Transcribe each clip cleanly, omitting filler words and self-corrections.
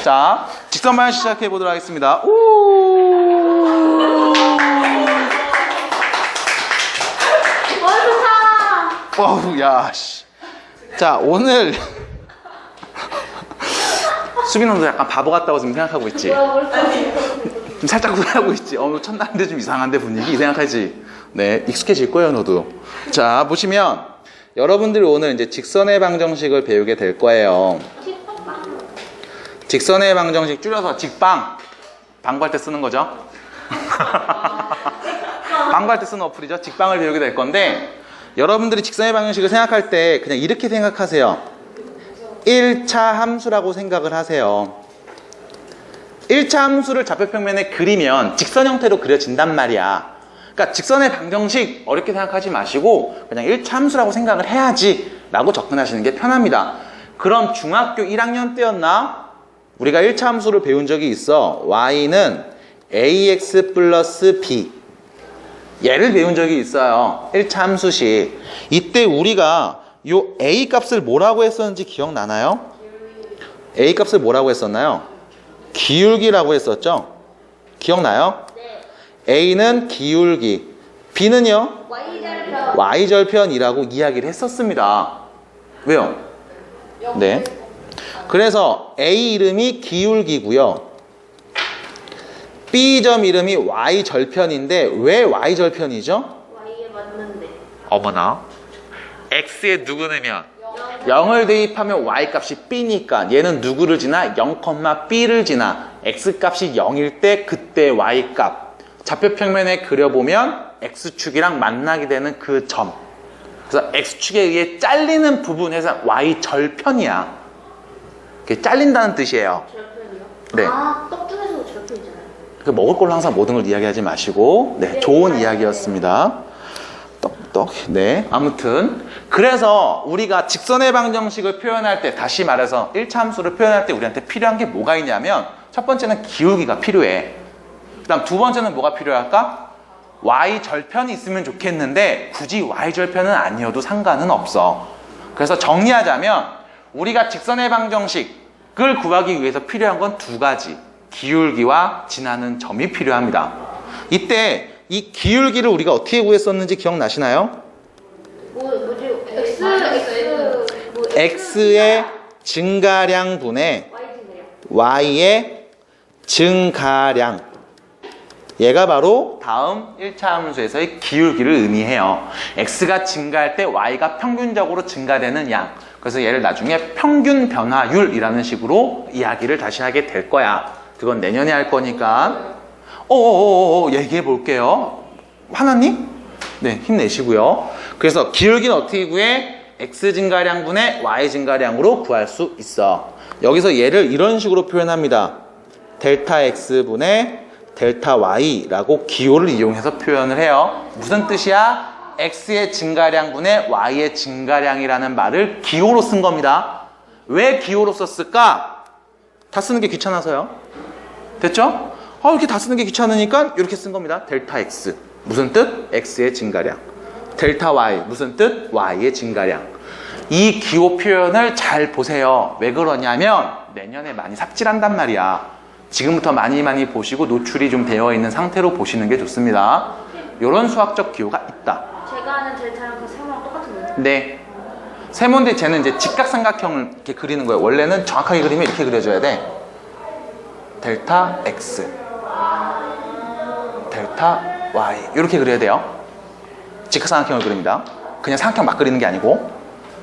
자, 직선 방향 시작해 보도록 하겠습니다. 어우, 야, 씨. 자, 오늘 수빈 도 약간 바보 같다고 지금 생각하고 있지? 좀 살짝 소리하고 있지? 첫날인데 좀 이상한데 분위기? 이 생각하지? 네, 익숙해질 거예요, 너도. 자, 보시면 여러분들이 오늘 이제 직선의 방정식을 배우게 될 거예요. 직선의 방정식 줄여서 직방. 방구할 때 쓰는 거죠? 방구할 때 쓰는 어플이죠. 직방을 배우게 될 건데, 여러분들이 직선의 방정식을 생각할 때 그냥 이렇게 생각하세요. 1차 함수라고 생각을 하세요. 1차 함수를 좌표평면에 그리면 직선 형태로 그려진단 말이야. 그러니까 직선의 방정식 어렵게 생각하지 마시고 그냥 1차 함수라고 생각을 해야지 라고 접근하시는 게 편합니다. 그럼 중학교 1학년 때였나? 우리가 1차 함수를 배운 적이 있어. y는 ax 플러스 b, 얘를 배운 적이 있어요. 1차 함수식. 이때 우리가 요 a 값을 뭐라고 했었는지 기억나나요? a 값을 뭐라고 했었나요? 기울기라고 했었죠? 기억나요? 네. a는 기울기, b는요? y절편이라고 이야기를 했었습니다. 왜요? 네. 그래서 a 이름이 기울기고요, b점 이름이 y절편인데 왜 y절편이죠? y에 맞는데. 어머나. x에 누구 넣으면 0을 대입하면 y값이 b니까 얘는 누구를 지나? 0,b를 지나. x값이 0일 때 그때 y값. 좌표평면에 그려보면 x축이랑 만나게 되는 그 점. 그래서 x축에 의해 잘리는 부분에서 y절편이야. 그게 잘린다는 뜻이에요. 절편이요? 네. 아, 떡 중에서도 절편이잖아요. 그 먹을 걸로 항상 모든 걸 이야기하지 마시고, 네, 좋은 이야기였습니다. 떡. 네, 아무튼 그래서 우리가 직선의 방정식을 표현할 때, 다시 말해서 1차 함수를 표현할 때 우리한테 필요한 게 뭐가 있냐면, 첫 번째는 기울기가 필요해. 그 다음 두 번째는 뭐가 필요할까? y절편이 있으면 좋겠는데 굳이 y절편은 아니어도 상관은 없어. 그래서 정리하자면 우리가 직선의 방정식을 구하기 위해서 필요한 건 두 가지, 기울기와 지나는 점이 필요합니다. 이때 이 기울기를 우리가 어떻게 구했었는지 기억나시나요? 뭐지? x의 증가량분의 y의 증가량. 얘가 바로 다음 1차 함수에서의 기울기를 의미해요. x가 증가할 때 y가 평균적으로 증가되는 양. 그래서 얘를 나중에 평균 변화율이라는 식으로 이야기를 다시 하게 될 거야. 그건 내년에 할 거니까 얘기해 볼게요. 하나님? 네, 힘내시고요. 그래서 기울기는 어떻게 구해? x 증가량분의 y 증가량으로 구할 수 있어. 여기서 얘를 이런 식으로 표현합니다. 델타 x분의 델타 y라고 기호를 이용해서 표현을 해요. 무슨 뜻이야? x의 증가량분의 y의 증가량이라는 말을 기호로 쓴 겁니다. 왜 기호로 썼을까? 다 쓰는 게 귀찮아서요. 됐죠? 이렇게 다 쓰는 게 귀찮으니까 이렇게 쓴 겁니다. 델타 x. 무슨 뜻? x의 증가량. 델타 y. 무슨 뜻? y의 증가량. 이 기호 표현을 잘 보세요. 왜 그러냐면 내년에 많이 삽질한단 말이야. 지금부터 많이 보시고 노출이 좀 되어 있는 상태로 보시는 게 좋습니다. 이런 수학적 기호가 있다. 제가 아는 델타랑 그 세모랑 똑같은 거예요? 네. 세모인데 쟤는 이제 직각삼각형을 이렇게 그리는 거예요. 원래는 정확하게 그리면 이렇게 그려줘야 돼. 델타 x, 델타 y 이렇게 그려야 돼요. 직각삼각형을 그립니다. 그냥 삼각형 막 그리는 게 아니고.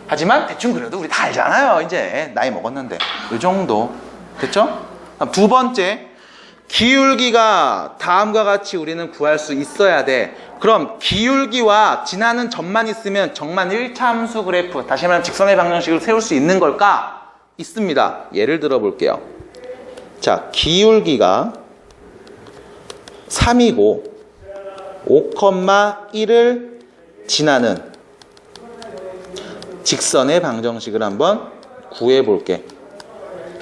하지만 대충 그려도 우리 다 알잖아요. 이제 나이 먹었는데 이 정도. 됐죠? 두 번째, 기울기가 다음과 같이 우리는 구할 수 있어야 돼. 그럼 기울기와 지나는 점만 있으면 정말 1차 함수 그래프, 다시 말하면 직선의 방정식을 세울 수 있는 걸까? 있습니다. 예를 들어 볼게요. 자, 기울기가 3이고 5,1을 지나는 직선의 방정식을 한번 구해 볼게.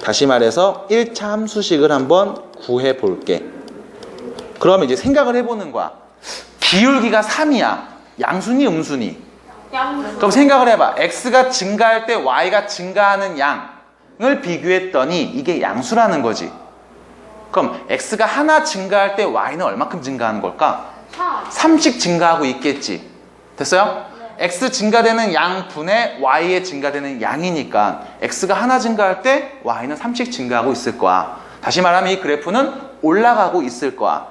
다시 말해서 1차 함수식을 한번 구해 볼게. 그러면 이제 생각을 해보는 거야. 기울기가 3이야. 양순이 음순이? 양수. 그럼 생각을 해봐. x가 증가할 때 y가 증가하는 양. 비교했더니 이게 양수라는 거지. 그럼 x가 하나 증가할 때 y는 얼마큼 증가하는 걸까? 3씩 증가하고 있겠지. 됐어요? 네. x 증가되는 양분의 y에 증가되는 양이니까 x가 하나 증가할 때 y는 3씩 증가하고 있을 거야. 다시 말하면 이 그래프는 올라가고 있을 거야.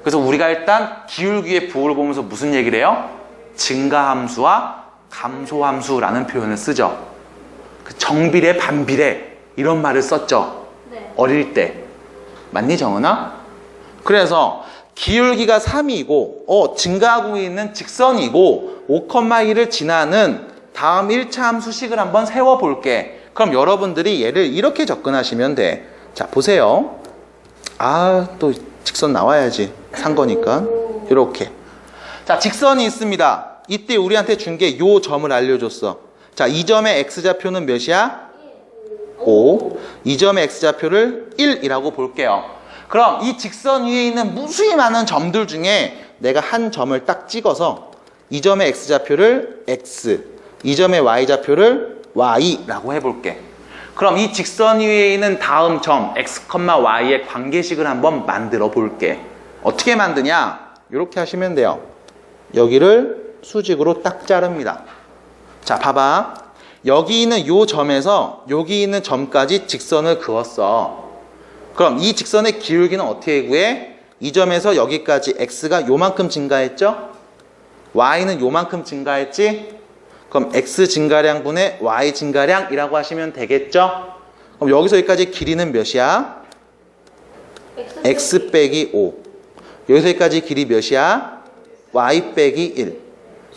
그래서 우리가 일단 기울기의 부호를 보면서 무슨 얘기를 해요? 증가함수와 감소함수라는 표현을 쓰죠. 그 정비례, 반비례 이런 말을 썼죠. 네. 어릴 때. 맞니, 정은아? 그래서 기울기가 3이고 증가하고 있는 직선이고 5,2를 지나는 다음 1차 함수식을 한번 세워볼게. 그럼 여러분들이 얘를 이렇게 접근하시면 돼. 자, 보세요. 또 직선 나와야지. 산 거니까. 이렇게. 자, 직선이 있습니다. 이때 우리한테 준 게 요 점을 알려줬어. 자, 이 점의 x좌표는 몇이야? 5. 이 점의 x좌표를 1이라고 볼게요. 그럼 이 직선 위에 있는 무수히 많은 점들 중에 내가 한 점을 딱 찍어서 이 점의 x좌표를 x, 이 점의 y좌표를 y라고 해볼게. 그럼 이 직선 위에 있는 다음 점 x, y의 관계식을 한번 만들어 볼게. 어떻게 만드냐? 이렇게 하시면 돼요. 여기를 수직으로 딱 자릅니다. 자, 봐봐. 여기 있는 요 점에서 여기 있는 점까지 직선을 그었어. 그럼 이 직선의 기울기는 어떻게 구해? 이 점에서 여기까지 x가 요만큼 증가했죠? y는 요만큼 증가했지? 그럼 x 증가량분의 y 증가량이라고 하시면 되겠죠? 그럼 여기서 여기까지 길이는 몇이야? x 빼기 5. 여기서 여기까지 길이 몇이야? y 빼기 1.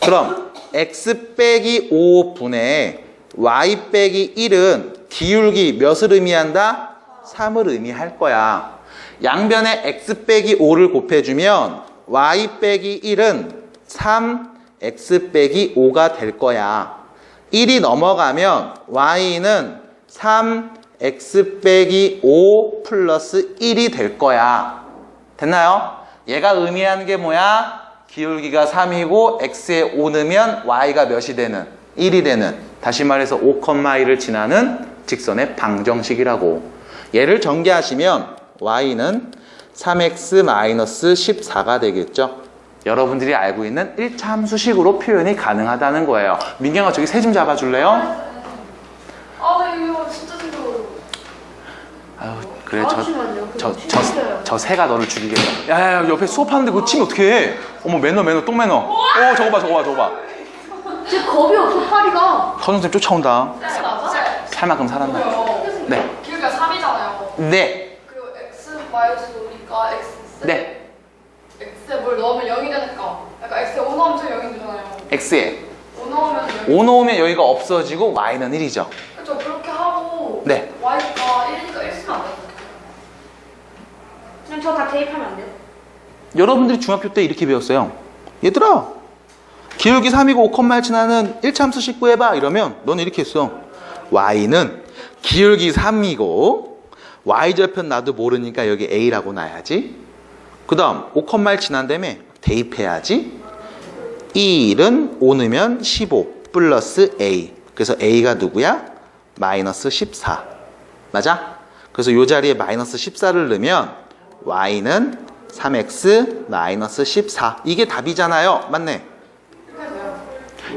그럼 x 빼기 5분의 y 빼기 1은 기울기 몇을 의미한다? 3을 의미할 거야. 양변에 x 빼기 5를 곱해주면 y 빼기 1은 3x 빼기 5가 될 거야. 1이 넘어가면 y는 3x 빼기 5 플러스 1이 될 거야. 됐나요? 얘가 의미하는 게 뭐야? 기울기가 3이고 x에 5 넣으면 y가 몇이 되는? 1이 되는. 다시 말해서 5,1을 지나는 직선의 방정식이라고. 얘를 전개하시면 y는 3x-14가 되겠죠. 여러분들이 알고 있는 1차 함수식으로 표현이 가능하다는 거예요. 민경아, 저기 새 좀 잡아줄래요? 나 이거 진짜 힘들어요. 아유, 그래. 잠시만요. 저 새가 너를 죽이겠다. 야, 옆에 수업하는데 그거 치면 어떡해. 어머, 매너, 똥 매너. 저거 봐. 제 겁이 없어, 파리가. 선생님 쫓아온다. 맞아? 살 만큼 살았나? 네. 기울기가 3이잖아요. 네. 그리고 x 마이너스 5니까 x. 네. x에 뭘 넣으면 0이 되니까. 약간 x에 5 넣으면 0이 되잖아요. x에 5 넣으면 0이. 5 넣으면 여기가 없어지고 y는 1이죠. 그렇죠. 그렇게 하고. 네. y가 1이니까 1 쓰면 안 돼요. 그냥 저 다 대입하면 안 돼요? 여러분들이 중학교 때 이렇게 배웠어요. 얘들아, 기울기 3이고 5,1 지나는 1차 함수식 구해봐. 이러면 너는 이렇게 했어. y는 기울기 3이고 y절편 나도 모르니까 여기 a라고 놔야지. 그 다음 5,1 지난다며 대입해야지. 1은 5 넣으면 15 플러스 a. 그래서 a가 누구야? 마이너스 14. 맞아? 그래서 이 자리에 마이너스 14를 넣으면 y는 3x 마이너스 14. 이게 답이잖아요. 맞네? 이렇게 돼요.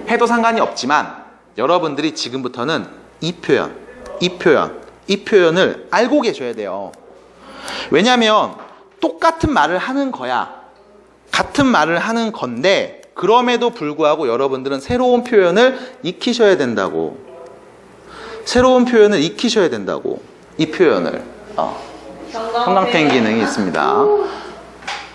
해도 상관이 없지만 여러분들이 지금부터는 이 표현을 알고 계셔야 돼요. 왜냐하면 똑같은 말을 하는 거야. 같은 말을 하는 건데 그럼에도 불구하고 여러분들은 새로운 표현을 익히셔야 된다고. 이 표현을. 형광펜 기능이 있습니다.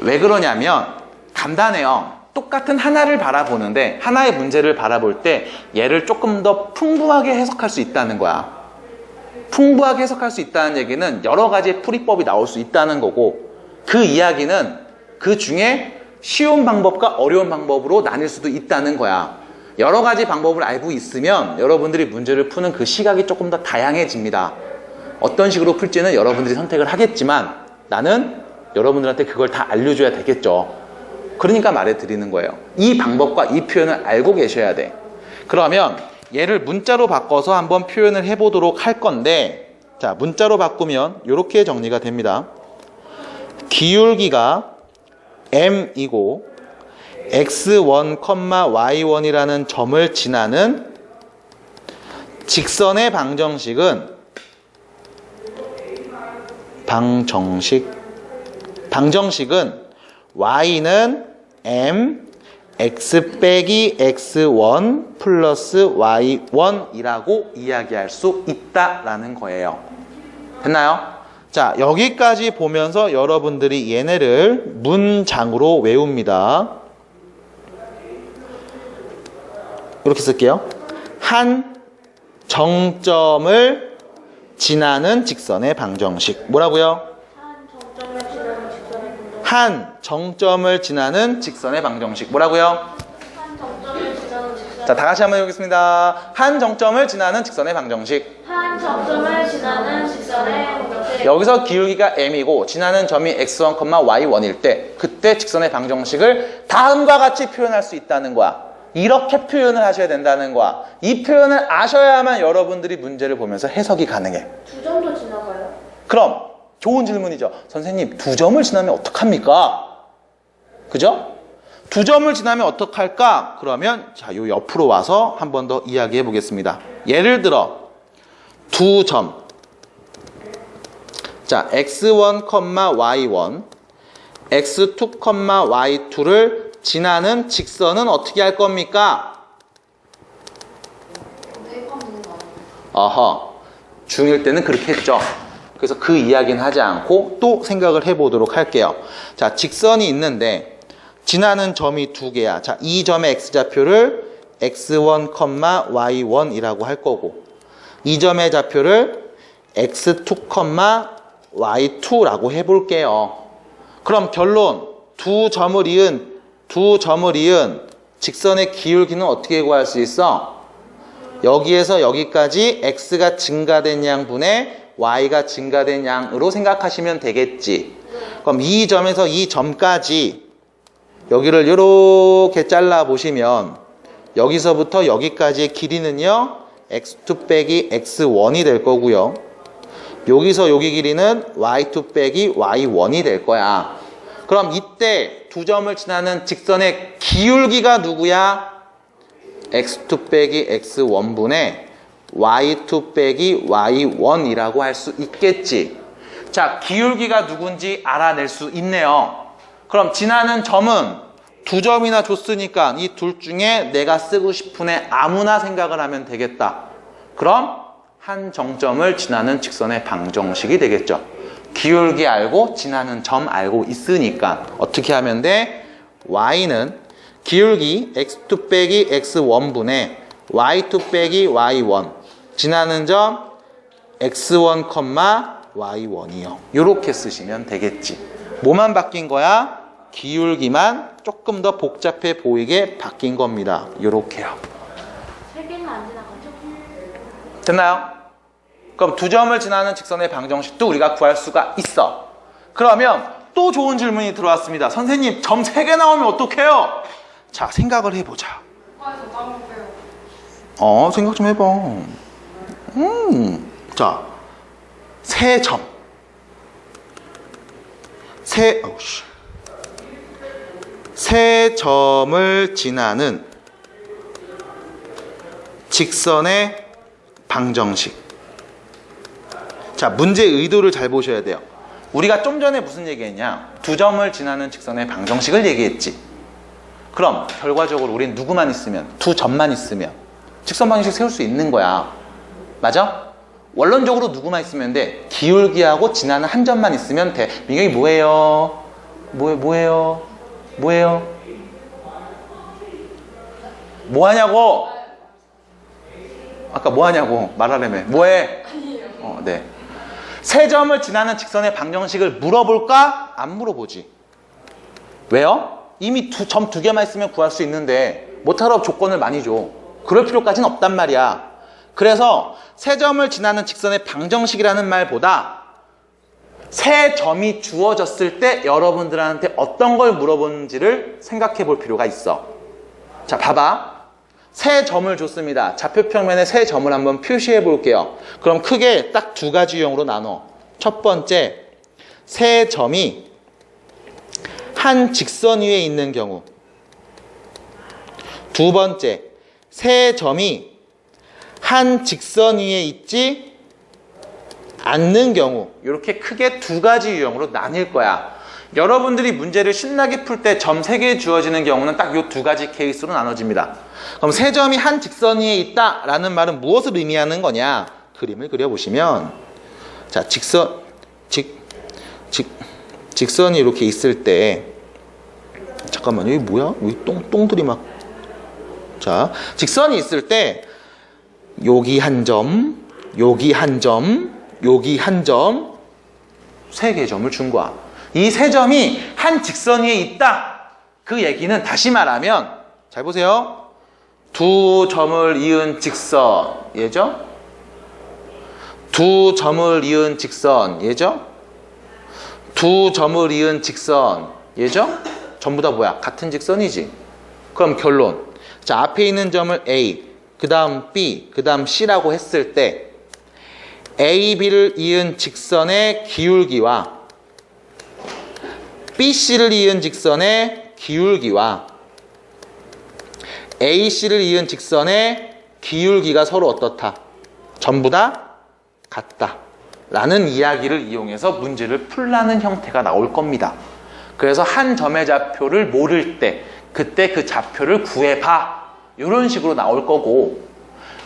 왜 그러냐면 간단해요. 똑같은 하나를 바라보는데 하나의 문제를 바라볼 때 얘를 조금 더 풍부하게 해석할 수 있다는 거야. 풍부하게 해석할 수 있다는 얘기는 여러 가지의 풀이법이 나올 수 있다는 거고, 그 이야기는 그 중에 쉬운 방법과 어려운 방법으로 나뉠 수도 있다는 거야. 여러 가지 방법을 알고 있으면 여러분들이 문제를 푸는 그 시각이 조금 더 다양해집니다. 어떤 식으로 풀지는 여러분들이 선택을 하겠지만 나는 여러분들한테 그걸 다 알려줘야 되겠죠. 그러니까 말해드리는 거예요. 이 방법과 이 표현을 알고 계셔야 돼. 그러면 얘를 문자로 바꿔서 한번 표현을 해보도록 할 건데, 자, 문자로 바꾸면 이렇게 정리가 됩니다. 기울기가 m이고 x1, y1이라는 점을 지나는 직선의 방정식은 y는 m x 빼기 x1 플러스 y1이라고 이야기할 수 있다라는 거예요. 됐나요? 자, 여기까지 보면서 여러분들이 얘네를 문장으로 외웁니다. 이렇게 쓸게요. 한 정점을 지나는 직선의 방정식. 뭐라고요? 한 정점을 지나는 직선의 방정식. 뭐라고요? 한 정점을 지나는 직선. 자, 다 같이 한번 해보겠습니다. 한 정점을 지나는 직선의 방정식. 한 정점을 지나는 직선의 방정식. 여기서 기울기가 m이고 지나는 점이 x1, y1일 때 그때 직선의 방정식을 다음과 같이 표현할 수 있다는 거야. 이렇게 표현을 하셔야 된다는 거야. 이 표현을 아셔야만 여러분들이 문제를 보면서 해석이 가능해. 두 점도 지나가요? 그럼 좋은 질문이죠. 선생님, 두 점을 지나면 어떡합니까? 그죠? 두 점을 지나면 어떡할까? 그러면 자, 요 옆으로 와서 한 번 더 이야기해 보겠습니다. 예를 들어 두 점. 자, x1, y1, x2, y2를 지나는 직선은 어떻게 할 겁니까? 대입하면 되는 거 아니에요? 어허, 중1 때는 그렇게 했죠. 그래서 그 이야기는 하지 않고 또 생각을 해보도록 할게요. 자, 직선이 있는데 지나는 점이 두 개야. 자, 이 점의 x좌표를 x1, y1이라고 할 거고 이 점의 좌표를 x2, y2라고 해볼게요. 그럼 결론, 두 점을 이은 직선의 기울기는 어떻게 구할 수 있어? 여기에서 여기까지 x가 증가된 양분의 y가 증가된 양으로 생각하시면 되겠지. 그럼 이 점에서 이 점까지 여기를 이렇게 잘라 보시면 여기서부터 여기까지의 길이는요 x2 빼기 x1이 될 거고요. 여기서 여기 길이는 y2 빼기 y1이 될 거야. 그럼 이때 두 점을 지나는 직선의 기울기가 누구야? x2 빼기 x1분의 y2 빼기 y1이라고 할 수 있겠지. 자, 기울기가 누군지 알아낼 수 있네요. 그럼 지나는 점은 두 점이나 줬으니까 이 둘 중에 내가 쓰고 싶은 애 아무나 생각을 하면 되겠다. 그럼 한 정점을 지나는 직선의 방정식이 되겠죠. 기울기 알고 지나는 점 알고 있으니까 어떻게 하면 돼? y는 기울기 x2 빼기 x1분의 y2 빼기 y1 지나는 점 x1, y1이요. 이렇게 쓰시면 되겠지. 뭐만 바뀐 거야? 기울기만 조금 더 복잡해 보이게 바뀐 겁니다. 이렇게요. 세 개는 안 지나가죠? 됐나요? 그럼 두 점을 지나는 직선의 방정식도 우리가 구할 수가 있어. 그러면 또 좋은 질문이 들어왔습니다. 선생님, 점 3개 나오면 어떡해요? 자, 생각을 해보자. 과에서 까먹어요. 생각 좀 해봐. 자, 세 점. 세 점을 지나는 직선의 방정식. 자, 문제의 의도를 잘 보셔야 돼요. 우리가 좀 전에 무슨 얘기했냐? 두 점을 지나는 직선의 방정식을 얘기했지. 그럼 결과적으로 우린 누구만 있으면, 두 점만 있으면 직선 방정식 세울 수 있는 거야. 맞아? 원론적으로 누구만 있으면 돼. 기울기하고 지나는 한 점만 있으면 돼. 민경이 뭐예요? 뭐예요? 뭐하냐고? 아까 뭐하냐고 말하려며. 뭐해? 네. 세 점을 지나는 직선의 방정식을 물어볼까? 안 물어보지. 왜요? 이미 점 두 개만 있으면 구할 수 있는데 못하러 조건을 많이 줘. 그럴 필요까지는 없단 말이야. 그래서 세 점을 지나는 직선의 방정식이라는 말보다 세 점이 주어졌을 때 여러분들한테 어떤 걸 물어보는지를 생각해 볼 필요가 있어. 자, 봐봐. 세 점을 줬습니다. 좌표평면에 세 점을 한번 표시해 볼게요. 그럼 크게 딱 두 가지 유형으로 나눠. 첫 번째, 세 점이 한 직선 위에 있는 경우. 두 번째, 세 점이 한 직선 위에 있지 않는 경우. 이렇게 크게 두 가지 유형으로 나뉠 거야. 여러분들이 문제를 신나게 풀 때 점 3개 주어지는 경우는 딱 이 두 가지 케이스로 나눠집니다. 그럼 세 점이 한 직선 위에 있다라는 말은 무엇을 의미하는 거냐? 그림을 그려보시면, 자, 직선이 이렇게 있을 때, 잠깐만요, 이게 뭐야? 왜 똥들이 막. 자, 직선이 있을 때, 여기 한 점, 여기 한 점, 여기 한 점, 3개의 점을 준 거야. 이 세 점이 한 직선 위에 있다. 그 얘기는 다시 말하면, 잘 보세요. 두 점을 이은 직선, 얘죠? 두 점을 이은 직선, 얘죠? 두 점을 이은 직선, 얘죠? 전부 다 뭐야? 같은 직선이지. 그럼 결론. 자, 앞에 있는 점을 A, 그 다음 B, 그 다음 C라고 했을 때 A, B를 이은 직선의 기울기와 BC를 이은 직선의 기울기와 AC를 이은 직선의 기울기가 서로 어떻다? 전부 다 같다. 라는 이야기를 이용해서 문제를 풀라는 형태가 나올 겁니다. 그래서 한 점의 좌표를 모를 때 그때 그 좌표를 구해봐. 이런 식으로 나올 거고,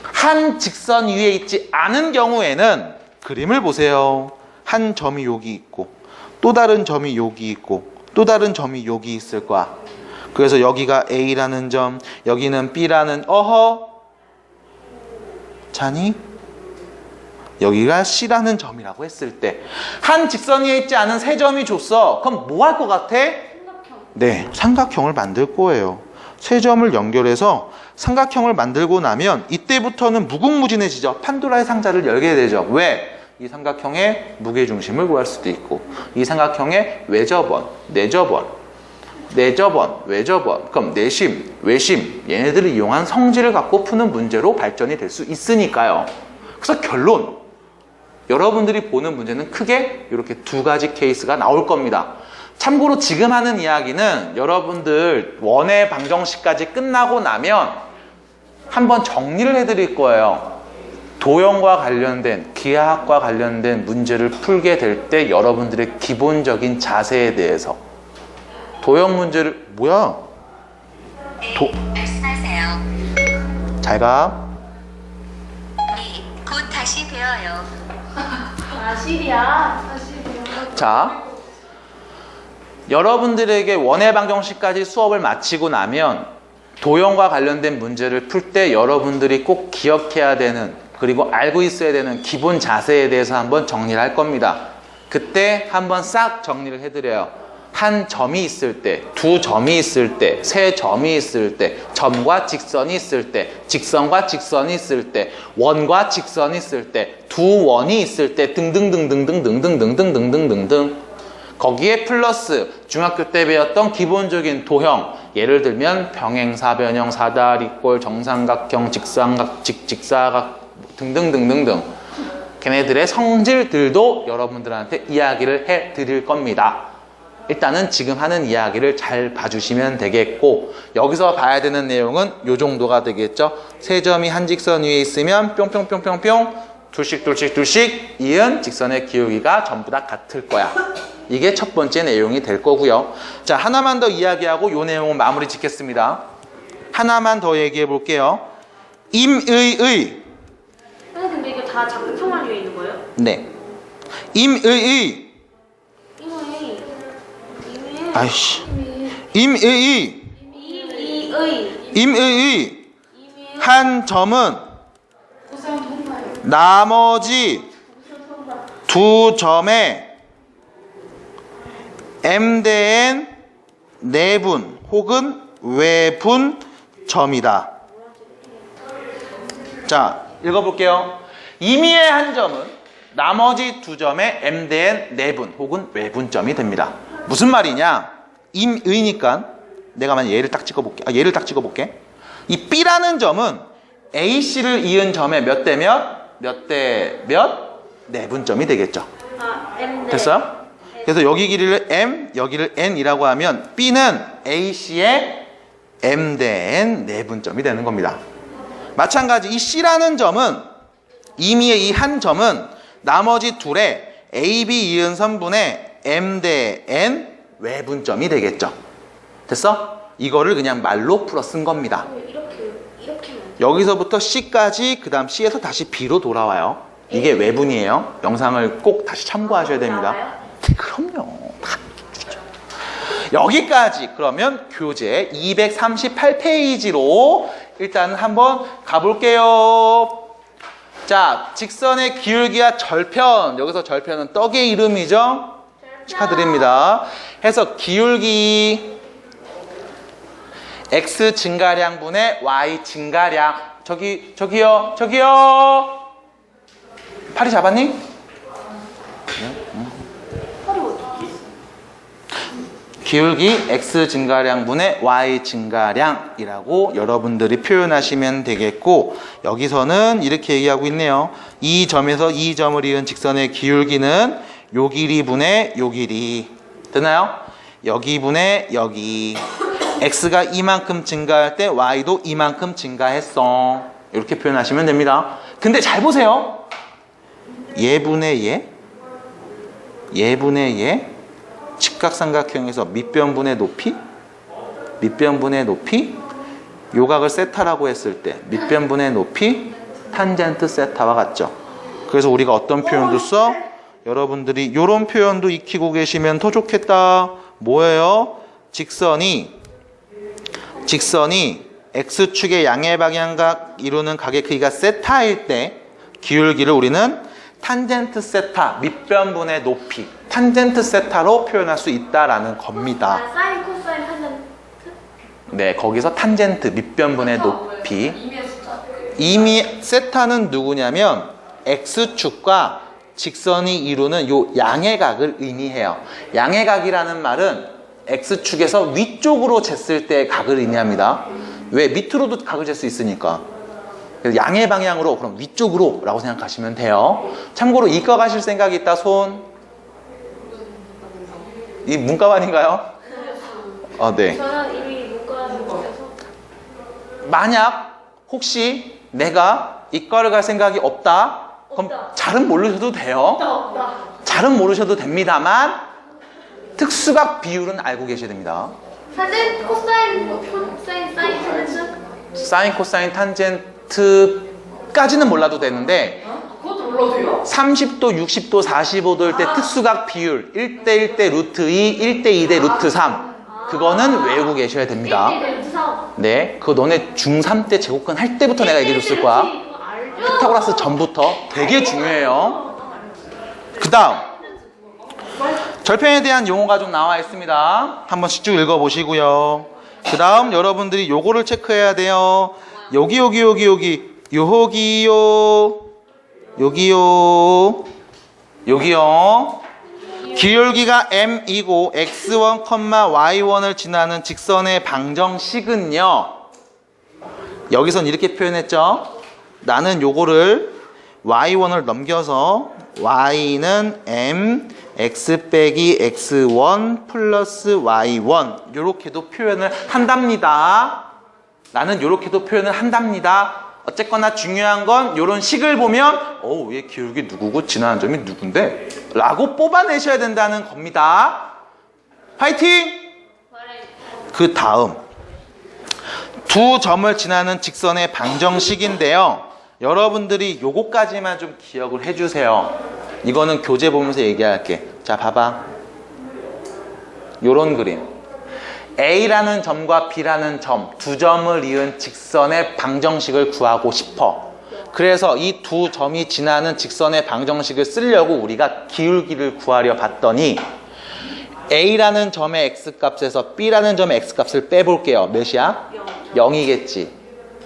한 직선 위에 있지 않은 경우에는 그림을 보세요. 한 점이 여기 있고 또 다른 점이 여기 있고 또 다른 점이 여기 있을 거야. 그래서 여기가 A라는 점, 여기는 B라는, 자니? 여기가 C라는 점이라고 했을 때 한 직선 위에 있지 않은 세 점이 줬어. 그럼 뭐 할 것 같아? 삼각형. 네, 삼각형을 만들 거예요. 세 점을 연결해서 삼각형을 만들고 나면 이때부터는 무궁무진해지죠. 판도라의 상자를 열게 되죠. 왜? 이 삼각형의 무게중심을 구할 수도 있고, 이 삼각형의 외접원, 내접원, 외접원, 그럼 내심, 외심, 얘네들을 이용한 성질을 갖고 푸는 문제로 발전이 될 수 있으니까요. 그래서 결론, 여러분들이 보는 문제는 크게 이렇게 두 가지 케이스가 나올 겁니다. 참고로 지금 하는 이야기는 여러분들 원의 방정식까지 끝나고 나면 한번 정리를 해드릴 거예요. 도형과 관련된, 기하학과 관련된 문제를 풀게 될 때 여러분들의 기본적인 자세에 대해서. 도형 문제를, 뭐야? 말씀하세요. 잘 가. 네, 곧 다시 배워요. 사실이야. 자, 여러분들에게 원의 방정식까지 수업을 마치고 나면 도형과 관련된 문제를 풀 때 여러분들이 꼭 기억해야 되는, 그리고 알고 있어야 되는 기본 자세에 대해서 한번 정리를 할 겁니다. 그때 한번 싹 정리를 해드려요. 한 점이 있을 때, 두 점이 있을 때, 세 점이 있을 때, 점과 직선이 있을 때, 직선과 직선이 있을 때, 원과 직선이 있을 때, 두 원이 있을 때, 등등등등등등등등등등등등. 거기에 플러스 중학교 때 배웠던 기본적인 도형, 예를 들면 병행, 사변형, 사다리꼴, 정삼각형, 직사각 등등등등등. 걔네들의 성질들도 여러분들한테 이야기를 해 드릴 겁니다. 일단은 지금 하는 이야기를 잘 봐주시면 되겠고, 여기서 봐야 되는 내용은 요 정도가 되겠죠. 세 점이 한 직선 위에 있으면 뿅뿅뿅뿅뿅 둘씩 이은 직선의 기울기가 전부 다 같을 거야. 이게 첫 번째 내용이 될 거고요. 자, 하나만 더 이야기하고 요 내용은 마무리 짓겠습니다. 하나만 더 얘기해 볼게요. 임의의. 근데 이거 다 작품만 위에 있는 거예요? 네. 임의의. 아이씨. 임의의. 임의의. 한 점은 나머지 두 점의 m대n 내분 혹은 외분 점이다. 자, 읽어볼게요. 임의의 한 점은 나머지 두 점의 m대n 내분 혹은 외분점이 됩니다. 무슨 말이냐? 임의니까 내가 만약 얘를 딱 찍어볼게. 이 B라는 점은 AC를 이은 점의 몇 대 몇? 몇 대 몇? 내분점이 되겠죠. 아, M 대 됐어요? 그래서 여기 길이를 M, 여기를 N이라고 하면 B는 AC의 M 대 N 내분점이 되는 겁니다. 마찬가지 이 C라는 점은 이미의 이 한 점은 나머지 둘의 AB 이은 선분의 M 대 N 외분점이 되겠죠. 됐어? 이거를 그냥 말로 풀어 쓴 겁니다. 이렇게만. 여기서부터 C까지 그 다음 C에서 다시 B로 돌아와요. 이게 외분이에요. 영상을 꼭 다시 참고하셔야 됩니다. 나와요? 그럼요. 여기까지 그러면 교재 238페이지로 일단 한번 가볼게요. 자, 직선의 기울기와 절편. 여기서 절편은 떡의 이름이죠. 축하드립니다. 해서 기울기 X 증가량분의 Y 증가량. 저기요. 팔이 잡았니? 기울기 X 증가량분의 Y 증가량이라고 여러분들이 표현하시면 되겠고, 여기서는 이렇게 얘기하고 있네요. 이 점에서 이 점을 이은 직선의 기울기는 요 길이분의 요 길이. 되나요? 여기분의 여기. X가 이만큼 증가할 때 Y도 이만큼 증가했어. 이렇게 표현하시면 됩니다. 근데 잘 보세요. 얘분의 얘, 얘분의 얘, 직각삼각형에서 밑변분의 높이, 밑변분의 높이, 요각을 세타라고 했을 때 밑변분의 높이, 탄젠트 세타와 같죠. 그래서 우리가 어떤 표현도 써? 여러분들이 이런 표현도 익히고 계시면 더 좋겠다. 뭐예요? 직선이 X축의 양의 방향각 이루는 각의 크기가 세타일 때 기울기를 우리는 탄젠트 세타, 밑변분의 높이, 탄젠트 세타로 표현할 수 있다라는 겁니다. 아, 사인, 코사인, 탄젠트? 네, 거기서 탄젠트, 밑변분의 높이. 이미의 숫자. 이미 세타는 누구냐면 X축과 직선이 이루는 요 양의 각을 의미해요. 양의 각이라는 말은 X축에서 위쪽으로 쟀을 때 각을 의미합니다. 왜? 밑으로도 각을 잴 수 있으니까. 그래서 양의 방향으로, 그럼 위쪽으로 라고 생각하시면 돼요. 참고로 이과 가실 생각이 있다, 손. 이 문과반인가요? 네. 저는 이미 문과를 중에서 만약 혹시 내가 이과를 갈 생각이 없다, 그럼 없다. 잘은 모르셔도 돼요. 없다. 잘은 모르셔도 됩니다만 특수각 비율은 알고 계셔야 됩니다. 사진, 코사인, 코사인, 사인, 탄젠트? 사인, 코사인, 탄젠트까지는 몰라도 되는데 그것도 몰라도 돼요? 30도, 60도, 45도일 때 특수각 비율 1대1 대 루트 2, 1대2 대 루트 3 그거는 외우고 계셔야 됩니다. 1대1 3. 네, 그거 너네 중3 때 제곱근 할 때부터 내가 얘기해 줬을 거야. 피타고라스 전부터 되게 중요해요. 그 다음 절편에 대한 용어가 좀 나와 있습니다. 한 번씩 쭉 읽어보시고요. 그 다음 여러분들이 요거를 체크해야 돼요. 여기요 기울기가 m이고 x1, y1을 지나는 직선의 방정식은요, 여기선 이렇게 표현했죠. 나는 요거를 y1을 넘겨서 y는 m x 빼기 x1 플러스 y1 요렇게도 표현을 한답니다. 나는 요렇게도 표현을 한답니다. 어쨌거나 중요한 건 요런 식을 보면 얘 기울기 누구고 지나는 점이 누군데? 라고 뽑아내셔야 된다는 겁니다. 파이팅! 그 다음 두 점을 지나는 직선의 방정식인데요. 여러분들이 요거까지만 좀 기억을 해주세요. 이거는 교재 보면서 얘기할게. 자, 봐봐. 요런 그림. A라는 점과 B라는 점, 두 점을 이은 직선의 방정식을 구하고 싶어. 그래서 이 두 점이 지나는 직선의 방정식을 쓰려고 우리가 기울기를 구하려 봤더니 A라는 점의 X값에서 B라는 점의 X값을 빼볼게요. 몇이야? 0이겠지.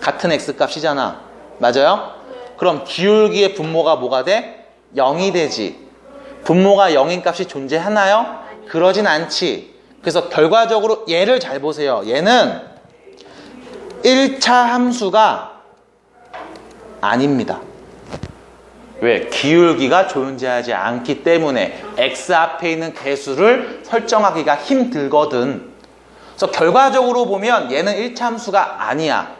같은 X값이잖아. 맞아요? 그럼 기울기의 분모가 뭐가 돼? 0이 되지. 분모가 0인 값이 존재하나요? 그러진 않지. 그래서 결과적으로 얘를 잘 보세요. 얘는 1차 함수가 아닙니다. 왜? 기울기가 존재하지 않기 때문에 x 앞에 있는 개수를 설정하기가 힘들거든. 그래서 결과적으로 보면 얘는 1차 함수가 아니야.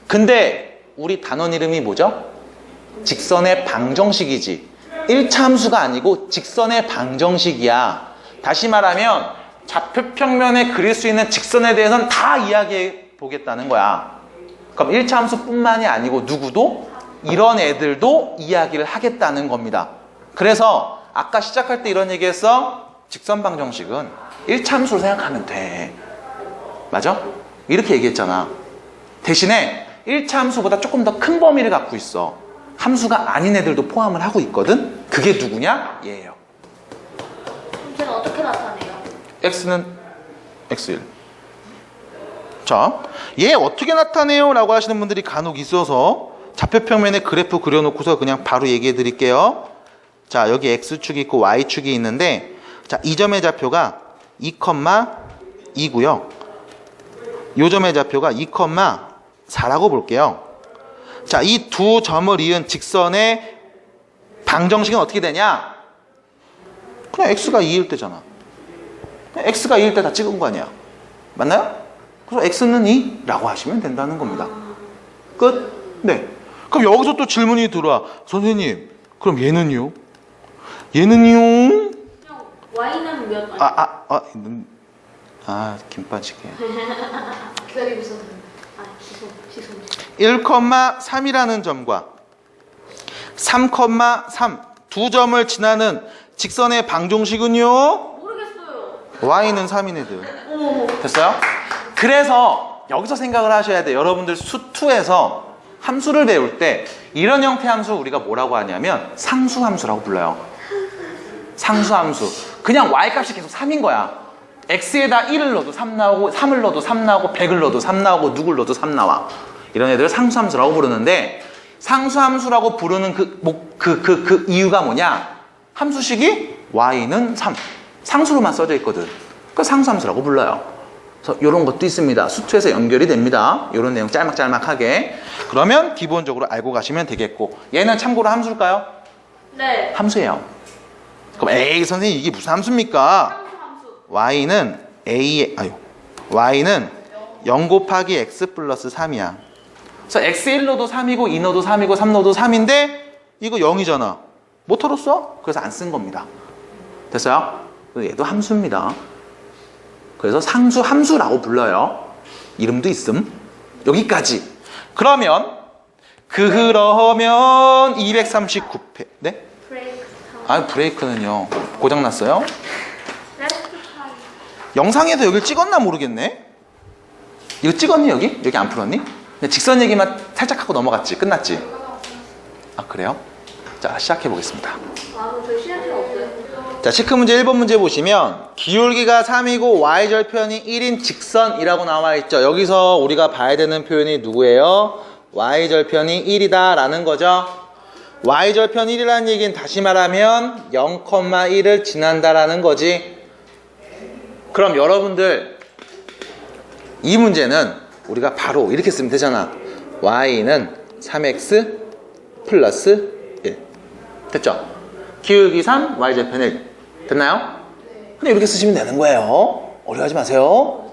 근데 우리 단원 이름이 뭐죠? 직선의 방정식이지. 1차 함수가 아니고 직선의 방정식이야. 다시 말하면 좌표평면에 그릴 수 있는 직선에 대해서는 다 이야기해 보겠다는 거야. 그럼 1차 함수뿐만이 아니고 누구도 이런 애들도 이야기를 하겠다는 겁니다. 그래서 아까 시작할 때 이런 얘기했어. 직선 방정식은 1차 함수로 생각하면 돼. 맞아? 이렇게 얘기했잖아. 대신에 1차 함수보다 조금 더 큰 범위를 갖고 있어. 함수가 아닌 애들도 포함을 하고 있거든. 그게 누구냐? 얘예요. 그럼 쟤는 어떻게 나타내요? x는 x1. 자, 얘 어떻게 나타내요? 라고 하시는 분들이 간혹 있어서 좌표평면에 그래프 그려놓고서 그냥 바로 얘기해 드릴게요. 자, 여기 x축이 있고 y축이 있는데, 자, 이 점의 좌표가 2,2고요. 요 점의 좌표가 2,4라고 볼게요. 자, 이 두 점을 이은 직선의 방정식은 어떻게 되냐? 그냥 x가 2일 때잖아. 그냥 x가 2일 때 다 찍은 거 아니야. 맞나요? 그래서 x는 2라고 하시면 된다는 겁니다. 끝? 네. 그럼 여기서 또 질문이 들어와. 선생님, 그럼 얘는요? 얘는요? 형, Y는 몇? 김빠지게. 기다리고 있어도 시선. 1,3이라는 점과 3,3 두 점을 지나는 직선의 방정식은요? 모르겠어요. y는 3인 애들. 어머. 됐어요? 그래서 여기서 생각을 하셔야 돼요. 여러분들 수2에서 함수를 배울 때 이런 형태의 함수 우리가 뭐라고 하냐면 상수함수라고 불러요. 상수함수. 그냥 y값이 계속 3인 거야. x에다 1을 넣어도 3 나오고 3을 넣어도 3 나오고 100을 넣어도 3 나오고 누굴 넣어도 3 나와. 이런 애들을 상수함수라고 부르는데, 상수함수라고 부르는 그 이유가 뭐냐? 함수식이 y는 3. 상수로만 써져 있거든. 그 상수함수라고 불러요. 그래서 이런 것도 있습니다. 수2에서 연결이 됩니다. 이런 내용 짤막짤막하게. 그러면 기본적으로 알고 가시면 되겠고, 얘는 참고로 함수일까요? 네. 함수예요. 그럼 에이 선생님 이게 무슨 함수입니까? y는 y는 0 곱하기 x 플러스 3이야. 그래서 x1 넣어도 3이고 2 넣어도 3이고 3 넣어도 3인데 이거 0이잖아. 못 털었어? 그래서 안 쓴 겁니다. 됐어요? 얘도 함수입니다. 그래서 상수 함수라고 불러요. 이름도 있음. 여기까지. 그러면 그러면 239회. 네? 브레이크. 브레이크는요. 고장났어요? 레프트 타임. 영상에서 여기를 찍었나 모르겠네. 이거 찍었니 여기? 여기 안 풀었니? 그냥 직선 얘기만 살짝 하고 넘어갔지. 끝났지? 그래요? 자, 시작해 보겠습니다. 그럼 저희 시간이 없어요? 자, 체크문제 1번 문제 보시면 기울기가 3이고 y절편이 1인 직선이라고 나와 있죠. 여기서 우리가 봐야 되는 표현이 누구예요? y절편이 1이다 라는 거죠. y절편 1이라는 얘기는 다시 말하면 0,1을 지난다라는 거지. 그럼 여러분들 이 문제는 우리가 바로 이렇게 쓰면 되잖아. y는 3x 플러스 1. 됐죠? 기울기 3, y절편 1. 됐나요? 그냥 이렇게 쓰시면 되는 거예요. 어려워하지 마세요.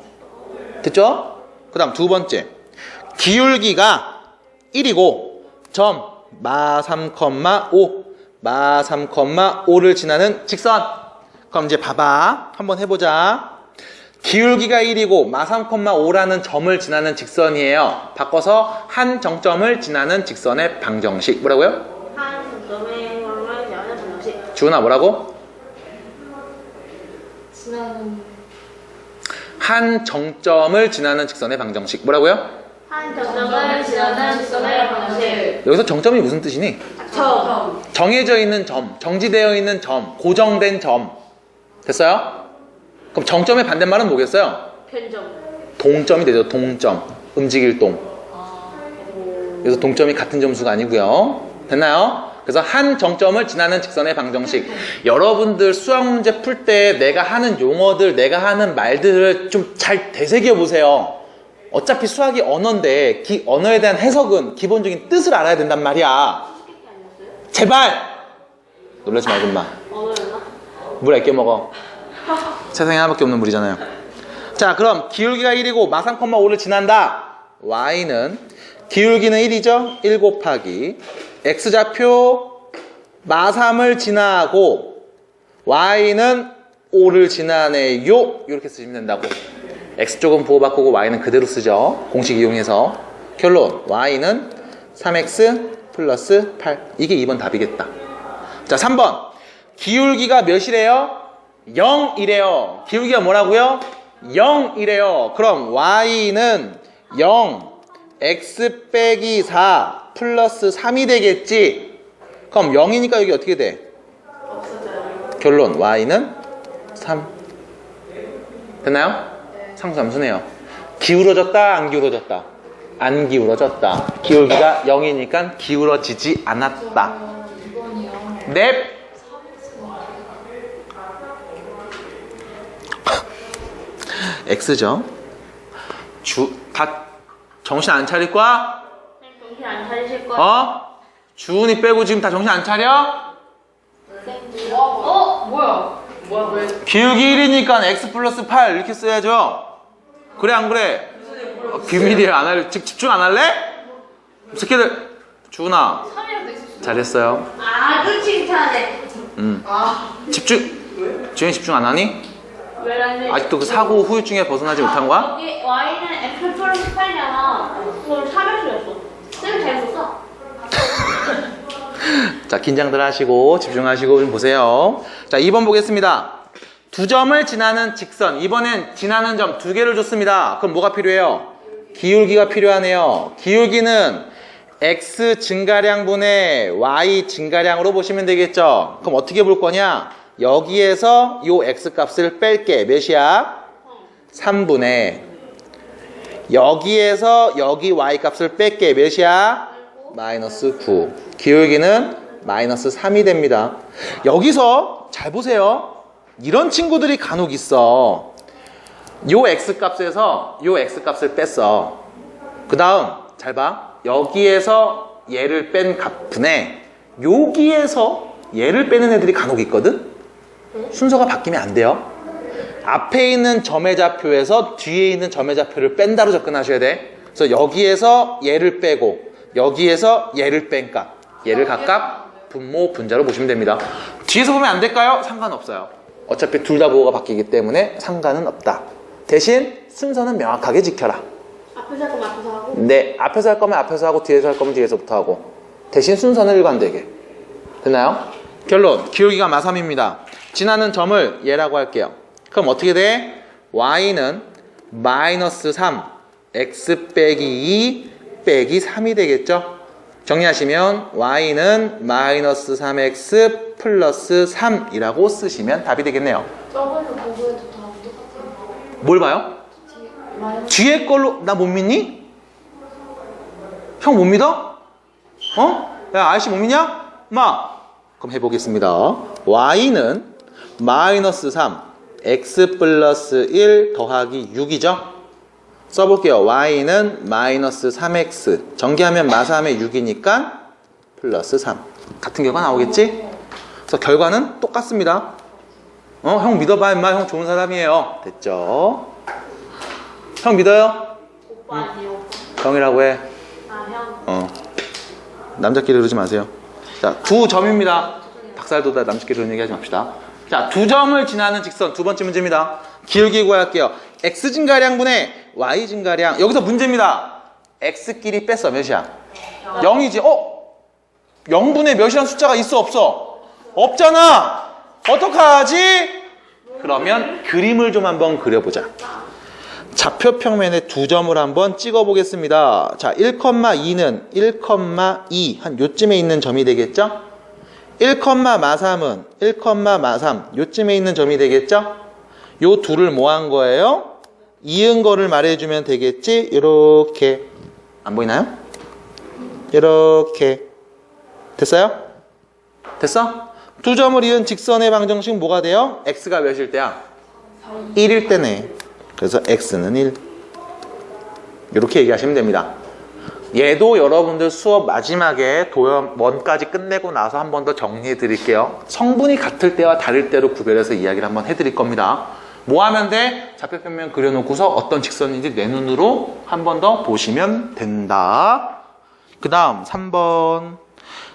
됐죠? 그 다음 두 번째. 기울기가 1이고 점 마 3,5 마 3,5를 지나는 직선. 그럼 이제 봐봐. 한번 해보자. 기울기가 1이고 마 3,5라는 점을 지나는 직선이에요. 바꿔서 한 정점을 지나는 직선의 방정식. 뭐라고요? 한 점의 걸음을 지나는 방정식. 주은아 뭐라고? 지나는 한 정점을 지나는 직선의 방정식. 뭐라고요? 한 점을 지나는 직선의 방정식. 여기서 정점이 무슨 뜻이니? 점. 정해져 있는 점, 정지되어 있는 점, 고정된 점. 됐어요? 그럼 정점의 반대말은 뭐겠어요? 편점. 동점이 되죠. 동점. 움직일 동. 그래서 동점이 같은 점수가 아니고요. 됐나요? 그래서 한 정점을 지나는 직선의 방정식. 여러분들 수학 문제 풀 때 내가 하는 용어들, 내가 하는 말들을 좀 잘 되새겨 보세요. 어차피 수학이 언어인데 언어에 대한 해석은 기본적인 뜻을 알아야 된단 말이야. 제발! 놀라지 말고 임마. 물 아껴 먹어. 세상에 하나밖에 없는 물이잖아요. 자, 그럼 기울기가 1이고 마 3,5를 지난다. y는 기울기는 1이죠. 1 곱하기 x좌표 마 3을 지나고 y는 5를 지나네요. 이렇게 쓰시면 된다고. x쪽은 부호 바꾸고 y는 그대로 쓰죠. 공식 이용해서. 결론 y는 3x 플러스 8. 이게 2번 답이겠다. 자, 3번 기울기가 몇이래요? 0이래요. 기울기가 뭐라고요? 0이래요. 그럼 y는 0 x 빼기 4 플러스 3이 되겠지. 그럼 0이니까 여기 어떻게 돼? 결론 y는 3. 됐나요? 상수함수네요. 기울어졌다 안 기울어졌다? 안 기울어졌다. 기울기가 0이니까 기울어지지 않았다. 넵. X죠. 다 정신 안 차릴 거야? 정신 안 차리실 거야? 어? 주은이 빼고 지금 다 정신 안 차려? 뭐야 왜? 기울기 1이니까 X 플러스 8 이렇게 써야죠. 그래 안 그래? 비밀이에요. 안 할래? 집중 안 할래? 새끼들. 주은아 3이라도 있었어. 잘했어요. 아주 칭찬해. 집중. 지은이 집중 안 하니? 왜 안 돼? 아직도 그 사고 후유증에 벗어나지 못한 거야? 여기 y는 x 플러스 8잖아. 그걸 3x였어. 쌤 잘 썼어. 자, 긴장들 하시고 집중하시고 좀 보세요. 자, 2번 보겠습니다. 두 점을 지나는 직선. 이번엔 지나는 점 두 개를 줬습니다. 그럼 뭐가 필요해요? 기울기가 필요하네요. 기울기는 x 증가량분의 y 증가량으로 보시면 되겠죠. 그럼 어떻게 볼 거냐? 여기에서 요 x 값을 뺄게. 몇이야? 3분의 여기에서 여기 y 값을 뺄게. 몇이야? 마이너스 9. 기울기는 마이너스 3이 됩니다. 여기서 잘 보세요. 이런 친구들이 간혹 있어. 요 x값에서 요 x값을 뺐어. 그 다음 잘 봐. 여기에서 얘를 뺀 값분에 여기에서 얘를 빼는 애들이 간혹 있거든. 순서가 바뀌면 안 돼요. 앞에 있는 점의 좌표에서 뒤에 있는 점의 좌표를 뺀다로 접근하셔야 돼. 그래서 여기에서 얘를 빼고 여기에서 얘를 뺀 값, 얘를 각각 분모, 분자로 보시면 됩니다. 뒤에서 보면 안 될까요? 상관없어요. 어차피 둘 다 부호가 바뀌기 때문에 상관은 없다. 대신 순서는 명확하게 지켜라. 앞에서 할 거면 앞에서 하고. 네, 앞에서 할 거면 앞에서 하고 뒤에서 할 거면 뒤에서부터 하고. 대신 순서는 일관되게. 됐나요? 결론, 기울기가 마3입니다. 지나는 점을 얘라고 할게요. 그럼 어떻게 돼? y는 마이너스 3, x 빼기 2 빼기 3이 되겠죠? 정리하시면 y는 마이너스 3x 플러스 3이라고 쓰시면 답이 되겠네요. 저번에 보고에도 다 똑같아요. 뭘 봐요? 뒤에 걸로 나 못 믿니? 형 못 믿어? 어? 야, 아저씨 못 믿냐? 마. 그럼 해보겠습니다. y는 마이너스 3 x 플러스 1 더하기 6이죠? 써볼게요. y는 마이너스 3x 전개하면 마3의 6이니까 플러스 3 같은 결과 나오겠지? 그래서 결과는 똑같습니다. 형 믿어봐 임마. 형 좋은 사람이에요. 됐죠? 형 믿어요? 오빠 아니요. 형이라고 해. 아, 형. 남자끼리 그러지 마세요. 자, 두 점입니다. 닭살도다 남자끼리 그런 얘기 하지 맙시다. 자, 두 점을 지나는 직선 두 번째 문제입니다. 기울기 구할게요. x 증가량분의 y 증가량. 여기서 문제입니다. x끼리 뺐어. 몇이야? 0이지. 0분의 몇이라는 숫자가 있어 없어? 없잖아. 어떡하지? 그러면 그림을 좀 한번 그려보자. 좌표 평면에 두 점을 한번 찍어 보겠습니다. 자, 1,2는 1,2 한 요쯤에 있는 점이 되겠죠? 1,3은 1,3 요쯤에 있는 점이 되겠죠? 요 둘을 뭐 한 거예요? 이은 거를 말해주면 되겠지? 이렇게. 안 보이나요? 이렇게. 됐어요? 됐어? 두 점을 이은 직선의 방정식 뭐가 돼요? x가 몇일 때야? 1일 때네. 그래서 x는 1. 이렇게 얘기하시면 됩니다. 얘도 여러분들 수업 마지막에 도형 1까지 끝내고 나서 한 번 더 정리해 드릴게요. 성분이 같을 때와 다를 때로 구별해서 이야기를 한번 해드릴 겁니다. 뭐 하면 돼? 좌표평면 그려놓고서 어떤 직선인지 내 눈으로 한 번 더 보시면 된다. 그 다음 3번.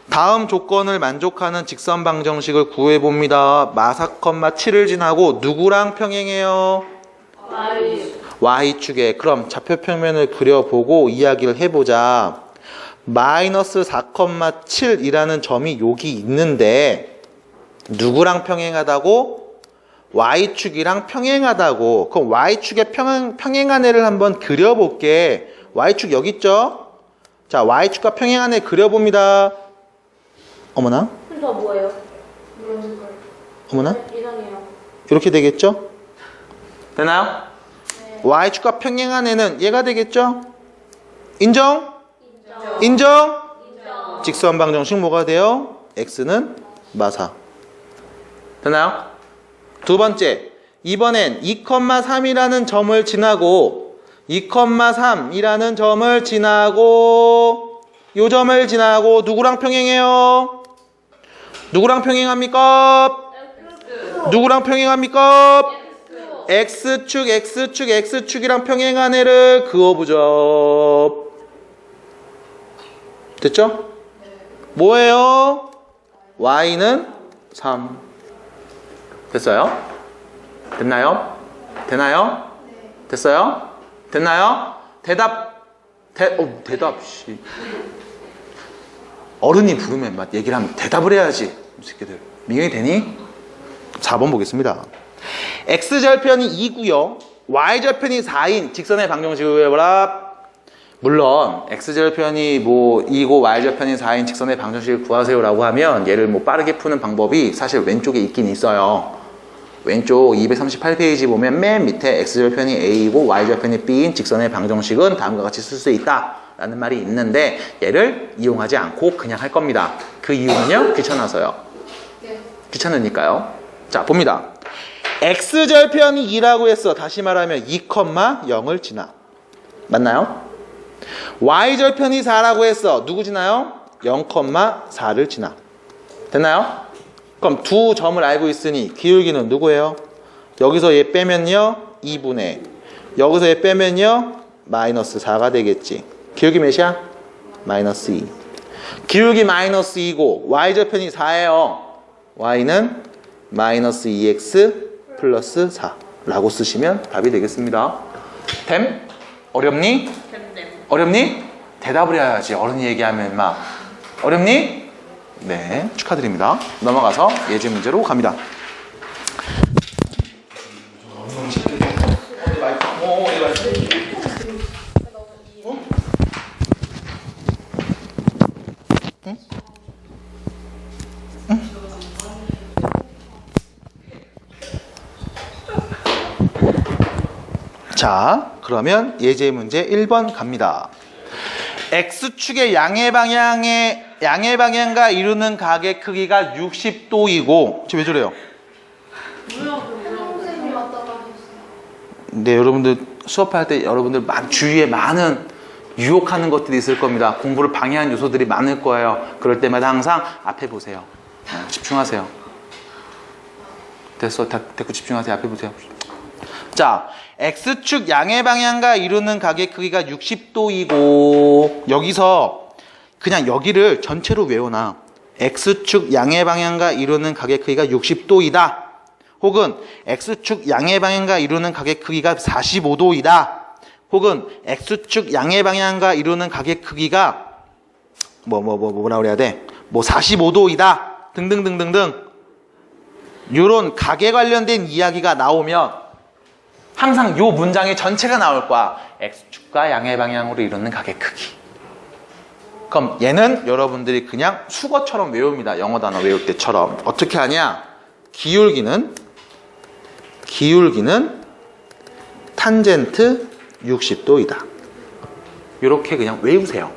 다음 조건을 만족하는 직선 방정식을 구해봅니다. 마사, 7을 지나고 누구랑 평행해요? Y축에. 그럼 좌표평면을 그려보고 이야기를 해보자. 마이너스 4,7이라는 점이 여기 있는데 누구랑 평행하다고? Y축이랑 평행하다고. 그럼 Y축에 평행한 애를 한번 그려볼게. Y축 여기 있죠? 자, Y축과 평행한 애 그려봅니다. 어머나? 순서 뭐예요? 어머나? 이상해요. 이렇게 되겠죠? 되나요? Y축과 평행한 애는 얘가 되겠죠? 인정? 인정? 직선 방정식 뭐가 돼요? X는 마사. 되나요? 두 번째, 이번엔 2,3이라는 점을 지나고 2,3이라는 점을 지나고 요 점을 지나고 누구랑 평행해요? 누구랑 평행합니까? 누구랑 평행합니까? X축, X축, X축이랑 평행한 애를 그어보죠. 됐죠? 뭐예요? Y는 3. 됐어요? 됐나요? 되나요? 됐어요? 됐나요? 대답, 씨. 어른이 부르면 막 얘기를 하면 대답을 해야지. 이 새끼들. 미용이 되니? 4번 보겠습니다. X절편이 2고요. Y절편이 4인 직선의 방정식을 해보라. 물론 X절편이 뭐 2고 Y절편이 4인 직선의 방정식을 구하세요라고 하면 얘를 뭐 빠르게 푸는 방법이 사실 왼쪽에 있긴 있어요. 왼쪽 238페이지 보면 맨 밑에 X절편이 A이고 Y절편이 B인 직선의 방정식은 다음과 같이 쓸 수 있다 라는 말이 있는데 얘를 이용하지 않고 그냥 할 겁니다. 그 이유는요? 귀찮아서요. 귀찮으니까요. 자, 봅니다. X절편이 2라고 했어. 다시 말하면 2,0을 지나. 맞나요? Y절편이 4라고 했어. 누구 지나요? 0,4를 지나. 됐나요? 그럼 두 점을 알고 있으니 기울기는 누구예요? 여기서 얘 빼면요 2분의 여기서 얘 빼면요 마이너스 4가 되겠지. 기울기 몇이야? 마이너스 2. 기울기 마이너스 2고 Y절편이 4예요. Y는 마이너스 2x 플러스 4라고 쓰시면 답이 되겠습니다. 됨? 어렵니? 어렵니? 대답을 해야지. 어른이 얘기하면 막 어렵니? 네, 축하드립니다. 넘어가서 예제 문제로 갑니다. 자, 그러면 예제 문제 1번 갑니다. X축의 양의 방향과 이루는 각의 크기가 60도이고 왜 저래요? 선생님이 왔다 가셨어요. 네, 여러분들 수업할 때 여러분들 주위에 많은 유혹하는 것들이 있을 겁니다. 공부를 방해하는 요소들이 많을 거예요. 그럴 때마다 항상 앞에 보세요. 집중하세요. 됐어, 됐고 집중하세요. 앞에 보세요. 자, X축 양의 방향과 이루는 각의 크기가 60도이고 여기서 그냥 여기를 전체로 외워놔. X축 양의 방향과 이루는 각의 크기가 60도이다. 혹은 X축 양의 방향과 이루는 각의 크기가 45도이다. 혹은 X축 양의 방향과 이루는 각의 크기가 뭐라 그래야 돼? 45도이다. 등등등등등. 이런 각에 관련된 이야기가 나오면 항상 요 문장의 전체가 나올 거야. X축과 양의 방향으로 이루는 각의 크기. 그럼 얘는 여러분들이 그냥 수거처럼 외웁니다. 영어 단어 외울 때처럼. 어떻게 하냐? 기울기는 탄젠트 60도이다. 이렇게 그냥 외우세요.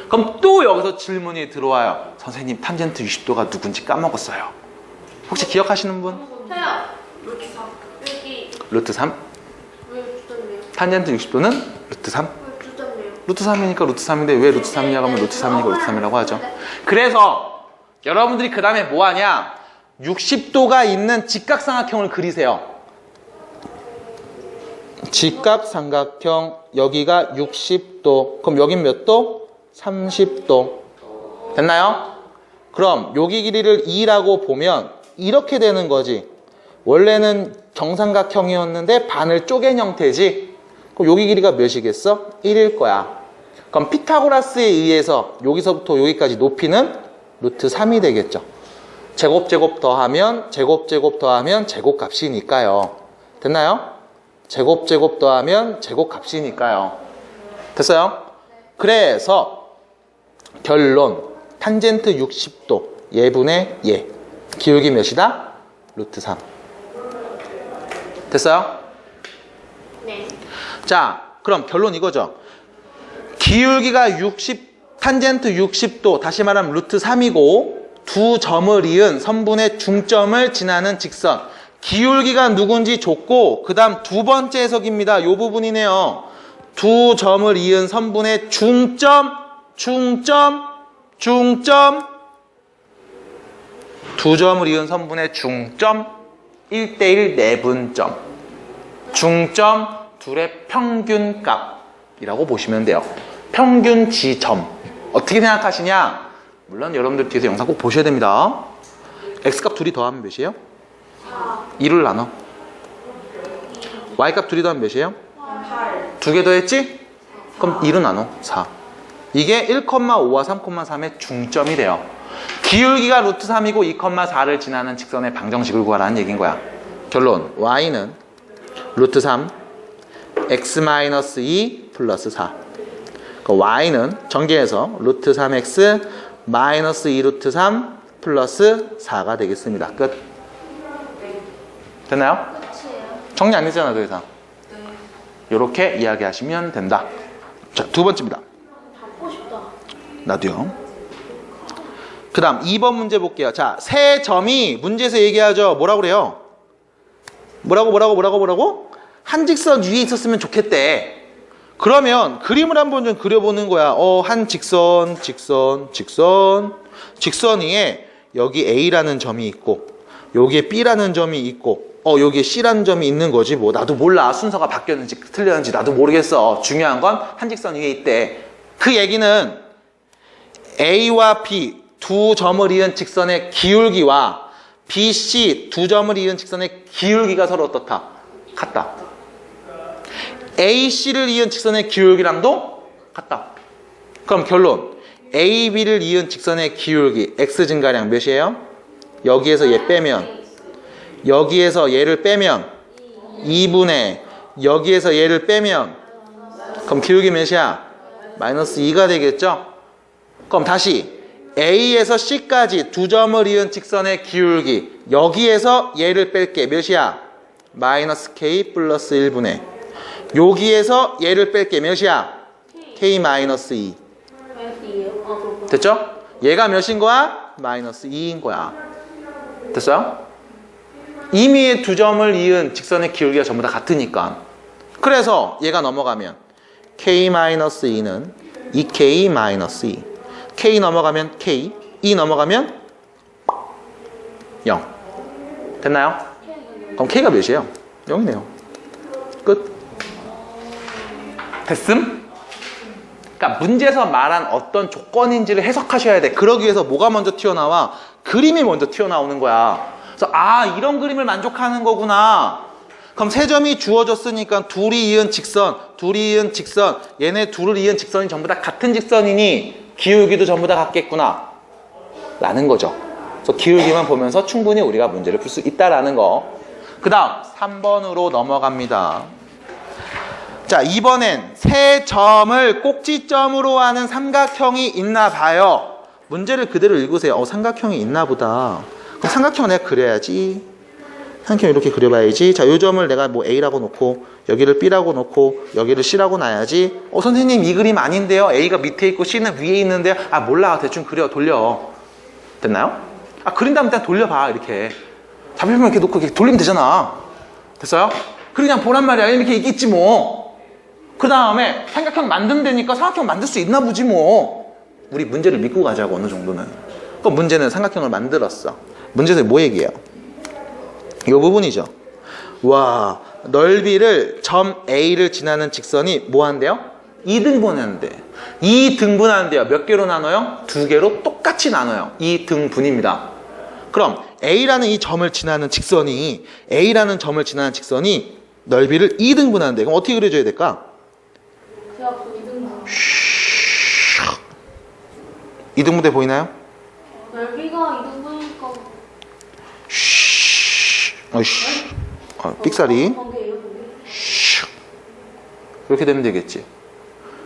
그럼 또 여기서 질문이 들어와요. 선생님, 탄젠트 60도가 누군지 까먹었어요. 혹시 기억하시는 분? 저요. 루트 3? 왜 주점이에요? 탄젠트 60도는 루트 3? 왜 주점이에요? 루트 3이니까 루트 3인데 왜 루트 3이냐고 하면 루트 3이니까 루트 3이라고 하죠. 그래서 여러분들이 그 다음에 뭐 하냐? 60도가 있는 직각삼각형을 그리세요. 직각삼각형 여기가 60도. 그럼 여긴 몇 도? 30도. 됐나요? 그럼 여기 길이를 2라고 보면 이렇게 되는 거지. 원래는 정삼각형이었는데 반을 쪼갠 형태지. 그럼 여기 길이가 몇이겠어? 1일 거야. 그럼 피타고라스에 의해서 여기서부터 여기까지 높이는 루트 3이 되겠죠. 제곱 더하면 제곱 더하면 제곱값이니까요. 됐나요? 제곱 더하면 제곱값이니까요. 됐어요? 그래서 결론 탄젠트 60도 예분의 예 기울기 몇이다? 루트 3. 됐어요? 네. 자, 그럼 결론 이거죠. 기울기가 탄젠트 60도, 다시 말하면 루트 3이고 두 점을 이은 선분의 중점을 지나는 직선. 기울기가 누군지 줬고 그 다음 두 번째 해석입니다. 이 부분이네요. 두 점을 이은 선분의 중점. 두 점을 이은 선분의 중점 1대1 내분점. 중점 둘의 평균값이라고 보시면 돼요. 평균 지점. 어떻게 생각하시냐? 물론 여러분들 뒤에서 영상 꼭 보셔야 됩니다. x값 둘이 더하면 몇이에요? 2를 나눠. y값 둘이 더하면 몇이에요? 2개 더했지? 그럼 2를 나눠. 4. 이게 1,5와 3,3의 중점이 돼요. 기울기가 루트 3이고 2,4를 지나는 직선의 방정식을 구하라는 얘기인 거야. 결론 y는 루트 3 x-2 플러스 4. 그러니까 y는 전개해서 루트 3x 마이너스 2 루트 3 플러스 4가 되겠습니다. 끝. 됐나요? 정리 안 되잖아, 더 이상. 이렇게 이야기하시면 된다. 자, 두 번째입니다. 받고 싶다. 나도요. 그 다음 2번 문제 볼게요. 자, 세 점이 문제에서 얘기하죠. 뭐라고 그래요? 뭐라고? 한 직선 위에 있었으면 좋겠대. 그러면 그림을 한번 좀 그려보는 거야. 한 직선 위에 여기 A라는 점이 있고 여기에 B라는 점이 있고 여기에 C라는 점이 있는 거지. 뭐 나도 몰라. 순서가 바뀌었는지 틀렸는지 나도 모르겠어. 중요한 건 한 직선 위에 있대. 그 얘기는 A와 B 두 점을 이은 직선의 기울기와 B, C 두 점을 이은 직선의 기울기가 서로 어떻다? 같다. A, C를 이은 직선의 기울기랑도 같다. 그럼 결론 A, B를 이은 직선의 기울기 x 증가량 몇이에요? 여기에서 얘 빼면 여기에서 얘를 빼면 2분의 여기에서 얘를 빼면 그럼 기울기 몇이야? 마이너스 2가 되겠죠? 그럼 다시 A에서 C까지 두 점을 이은 직선의 기울기 여기에서 얘를 뺄게 몇이야? 마이너스 K 플러스 1분의 여기에서 얘를 뺄게 몇이야? K 마이너스 2. 됐죠? 얘가 몇인 거야? 마이너스 2인 거야. 됐어요? 임의의 두 점을 이은 직선의 기울기가 전부 다 같으니까. 그래서 얘가 넘어가면 K 마이너스 2는 2K 마이너스 2. K 넘어가면 K, 2 넘어가면 0. 됐나요? 그럼 K가 몇이에요? 0이네요. 끝. 됐음? 그러니까 문제에서 말한 어떤 조건인지를 해석하셔야 돼. 그러기 위해서 뭐가 먼저 튀어나와? 그림이 먼저 튀어나오는 거야. 그래서 이런 그림을 만족하는 거구나. 그럼 세 점이 주어졌으니까 둘이 이은 직선, 얘네 둘을 이은 직선이 전부 다 같은 직선이니 기울기도 전부 다 같겠구나 라는 거죠. 그래서 기울기만 보면서 충분히 우리가 문제를 풀 수 있다라는 거. 그 다음 3번으로 넘어갑니다. 자, 이번엔 세 점을 꼭지점으로 하는 삼각형이 있나 봐요. 문제를 그대로 읽으세요. 삼각형이 있나 보다. 그럼 삼각형을 내가 그려야지. 삼각형 이렇게 그려봐야지. 자, 요 점을 내가 뭐 A라고 놓고 여기를 B라고 놓고 여기를 C라고 놔야지. 선생님 이 그림 아닌데요. A가 밑에 있고 C는 위에 있는데요. 몰라. 대충 그려. 돌려. 됐나요? 그린 다음에 일단 돌려봐. 이렇게. 잡힐면 이렇게 놓고 이렇게 돌리면 되잖아. 됐어요? 그냥 보란 말이야. 이렇게 있겠지 뭐. 그 다음에 삼각형 만든다니까 삼각형 만들 수 있나 보지 뭐. 우리 문제를 믿고 가자고 어느 정도는. 그럼 문제는 삼각형을 만들었어. 문제는 뭐 얘기해요? 이 부분이죠. 와, 넓이를 점 A를 지나는 직선이 뭐 한대요? 2등분하는데 2등분하는데요. 몇 개로 나눠요? 2개로 똑같이 나눠요. 2등분입니다. 그럼 A라는 이 점을 지나는 직선이 A라는 점을 지나는 직선이 넓이를 2등분하는데 그럼 어떻게 그려줘야 될까? 제가 그 2등분. 2등분돼 보이나요? 넓이가 2등분이니까. 어이씨. 삑사리. 관계예요, 그게? 그렇게 되면 되겠지.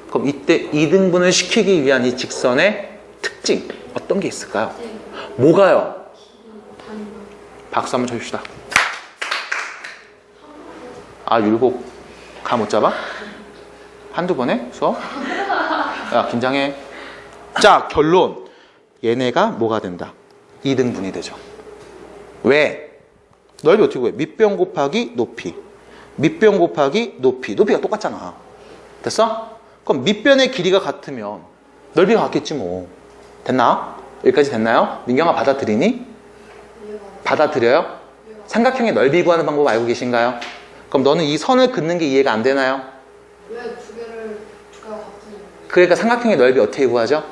그럼 이때 2등분을 시키기 위한 이 직선의 특징 어떤 게 있을까요? 뭐가요? 박수 한번 쳐줍시다. 아, 율곡 감 못 잡아? 한두 번에 수업? 야, 긴장해. 자, 결론. 얘네가 뭐가 된다? 2등분이 되죠. 왜? 넓이 어떻게 구해? 밑변 곱하기 높이. 밑변 곱하기 높이. 높이가 똑같잖아. 됐어? 그럼 밑변의 길이가 같으면 넓이가 같겠지 뭐. 됐나? 여기까지 됐나요? 민경아 받아들이니? 받아들여요? 삼각형의 넓이 구하는 방법 알고 계신가요? 그럼 너는 이 선을 긋는 게 이해가 안 되나요? 왜 두 개가 같으냐? 그러니까 삼각형의 넓이 어떻게 구하죠?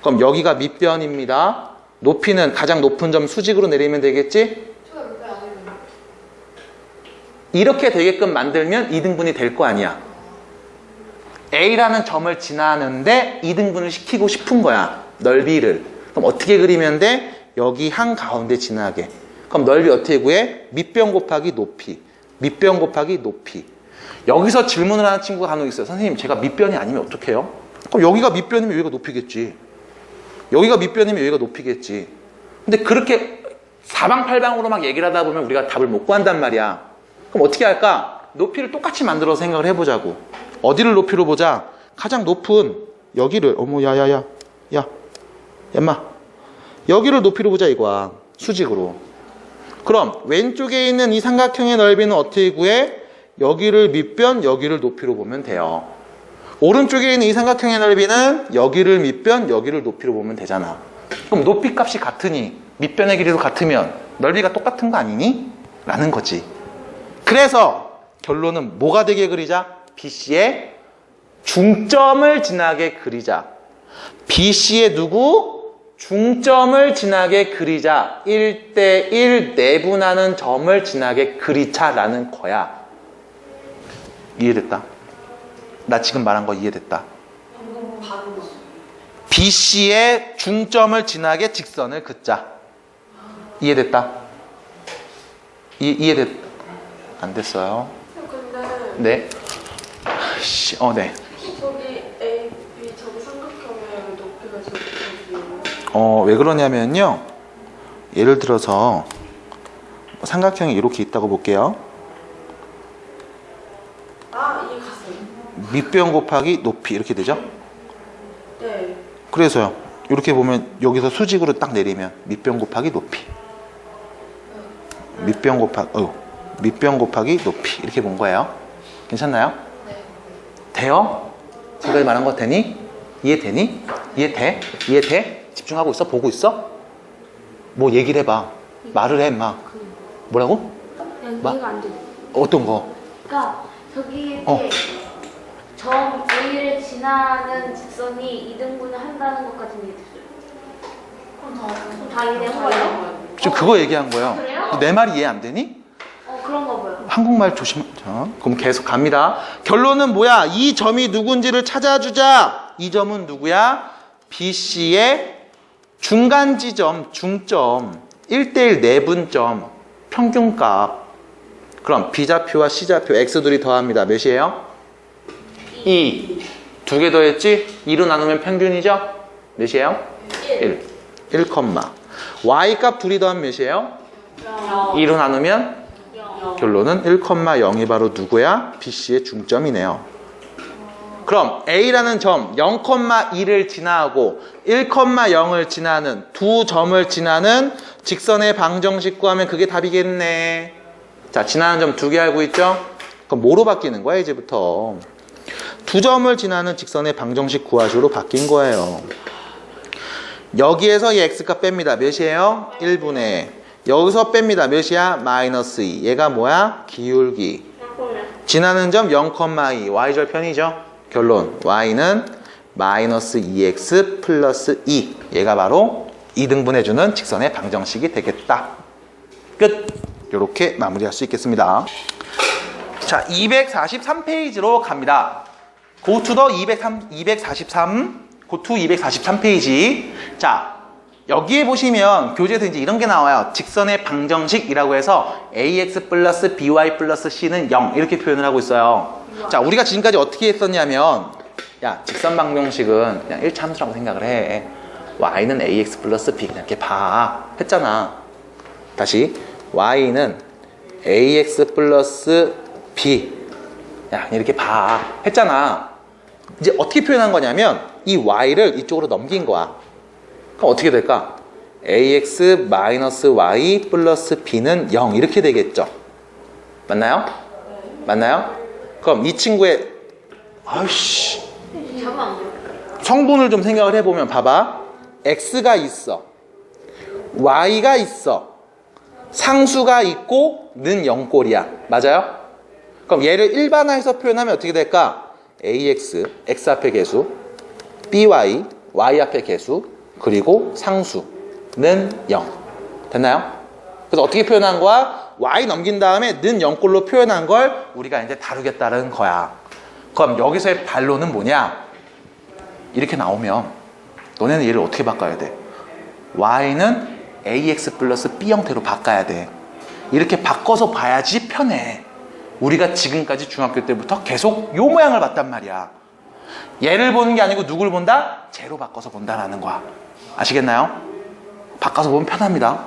그럼 여기가 밑변입니다. 높이는 가장 높은 점 수직으로 내리면 되겠지? 초가 몇개 아니면 이렇게 되게끔 만들면 2등분이 될 거 아니야. A라는 점을 지나는데 2등분을 시키고 싶은 거야. 넓이를. 그럼 어떻게 그리면 돼? 여기 한가운데 지나게. 그럼 넓이 어떻게 구해? 밑변 곱하기 높이. 밑변 곱하기 높이. 여기서 질문을 하는 친구가 간혹 있어요. 선생님, 제가 밑변이 아니면 어떡해요? 그럼 여기가 밑변이면 여기가 높이겠지. 여기가 밑변이면 여기가 높이겠지. 근데 그렇게 사방팔방으로 막 얘기를 하다 보면 우리가 답을 못 구한단 말이야. 그럼 어떻게 할까? 높이를 똑같이 만들어서 생각을 해보자고. 어디를 높이로 보자? 가장 높은 여기를. 어머, 야야야. 야, 얌마. 여기를 높이로 보자 이거야. 수직으로. 그럼 왼쪽에 있는 이 삼각형의 넓이는 어떻게 구해? 여기를 밑변, 여기를 높이로 보면 돼요. 오른쪽에 있는 이 삼각형의 넓이는 여기를 밑변, 여기를 높이로 보면 되잖아. 그럼 높이 값이 같으니 밑변의 길이도 같으면 넓이가 똑같은 거 아니니? 라는 거지. 그래서 결론은 뭐가 되게 그리자? BC의 중점을 지나게 그리자. BC의 누구? 중점을 지나게 그리자. 1대1 내분하는 점을 지나게 그리자라는 거야. 이해됐다? 나 지금 말한 거 이해됐다? BC의 중점을 지나게 직선을 긋자. 이해됐다? 이해됐? 안 됐어요? 근데 네. 네. 저기 A, B 저기 삼각형의 높이가 저기거든요. 왜 그러냐면요. 예를 들어서 삼각형이 이렇게 있다고 볼게요. 아, 이해 갔어요. 밑변 곱하기 높이 이렇게 되죠? 네. 그래서요. 이렇게 보면 여기서 수직으로 딱 내리면 밑변 곱하기 높이. 밑변 곱하기 높이 이렇게 본 거예요. 괜찮나요? 네. 돼요? 지금까지 말한 거 되니? 이해되니? 이해돼? 이해돼? 집중하고 있어? 보고 있어? 뭐 얘기를 해봐. 말을 해, 막. 뭐라고? 마? 이해가 안 돼. 어떤 거? 그러니까 저기 어. 점 A를 지나는 직선이 2등분을 한다는 것까지 이해됐어요. 그럼 다 이해된 거예요? 지금 그거 얘기한 거예요. 그래요? 내 말이 이해 안 되니? 그런가 봐요. 한국말 자, 그럼 계속 갑니다. 결론은 뭐야? 이 점이 누군지를 찾아주자. 이 점은 누구야? BC의 중간 지점, 중점, 1대1 내분점, 평균값. 그럼 B좌표와 C좌표, X둘이 더합니다. 몇이에요? 2. 두 개 더했지? 2로 나누면 평균이죠? 몇이에요? 1. 1, Y 값 둘이 더하면 몇이에요? 2로 나누면 결론은 1,0이 바로 누구야? BC의 중점이네요. 그럼 A라는 점 0,2를 지나고 1,0을 지나는 두 점을 지나는 직선의 방정식 구하면 그게 답이겠네. 자, 지나는 점 두 개 알고 있죠? 그럼 뭐로 바뀌는 거야 이제부터? 두 점을 지나는 직선의 방정식 구하시로 바뀐 거예요. 여기에서 이 x값 뺍니다. 몇이에요? 1분의. 여기서 뺍니다. 몇이야? 마이너스 2. 얘가 뭐야? 기울기. 지나는 점 0,2. y절편이죠. 결론. y는 마이너스 2x 플러스 2. 얘가 바로 2등분해주는 직선의 방정식이 되겠다. 끝. 이렇게 마무리할 수 있겠습니다. 자, 243페이지로 갑니다. Go to the 243. Go to 243페이지. 자, 여기에 보시면 교재에서 이제 이런 게 나와요. 직선의 방정식이라고 해서 ax 플러스 by 플러스 c는 0 이렇게 표현을 하고 있어요. 자, 우리가 지금까지 어떻게 했었냐면, 야, 직선 방정식은 그냥 1차 함수라고 생각을 해. y는 ax 플러스 b 그냥 이렇게 봐. 했잖아. 다시 y는 ax 플러스 b 야, 이렇게 봐. 했잖아. 이제 어떻게 표현한 거냐면 이 y를 이쪽으로 넘긴 거야. 그럼 어떻게 될까? ax 마이너스 y 플러스 b는 0 이렇게 되겠죠. 맞나요? 맞나요? 그럼 이 친구의 아이씨 잡으면 안 돼요. 성분을 좀 생각을 해보면 봐봐. x가 있어. y가 있어. 상수가 있고 는 0꼴이야. 맞아요? 그럼 얘를 일반화해서 표현하면 어떻게 될까? ax, x 앞에 개수, by, y 앞에 개수, 그리고 상수는 0. 됐나요? 그래서 어떻게 표현한 거야? y 넘긴 다음에 는 0꼴로 표현한 걸 우리가 이제 다루겠다는 거야. 그럼 여기서의 반론은 뭐냐? 이렇게 나오면 너네는 얘를 어떻게 바꿔야 돼? y는 ax 플러스 b 형태로 바꿔야 돼. 이렇게 바꿔서 봐야지 편해. 우리가 지금까지 중학교 때부터 계속 요 모양을 봤단 말이야. 얘를 보는 게 아니고 누굴 본다? 쟤로 바꿔서 본다라는 거야. 아시겠나요? 바꿔서 보면 편합니다.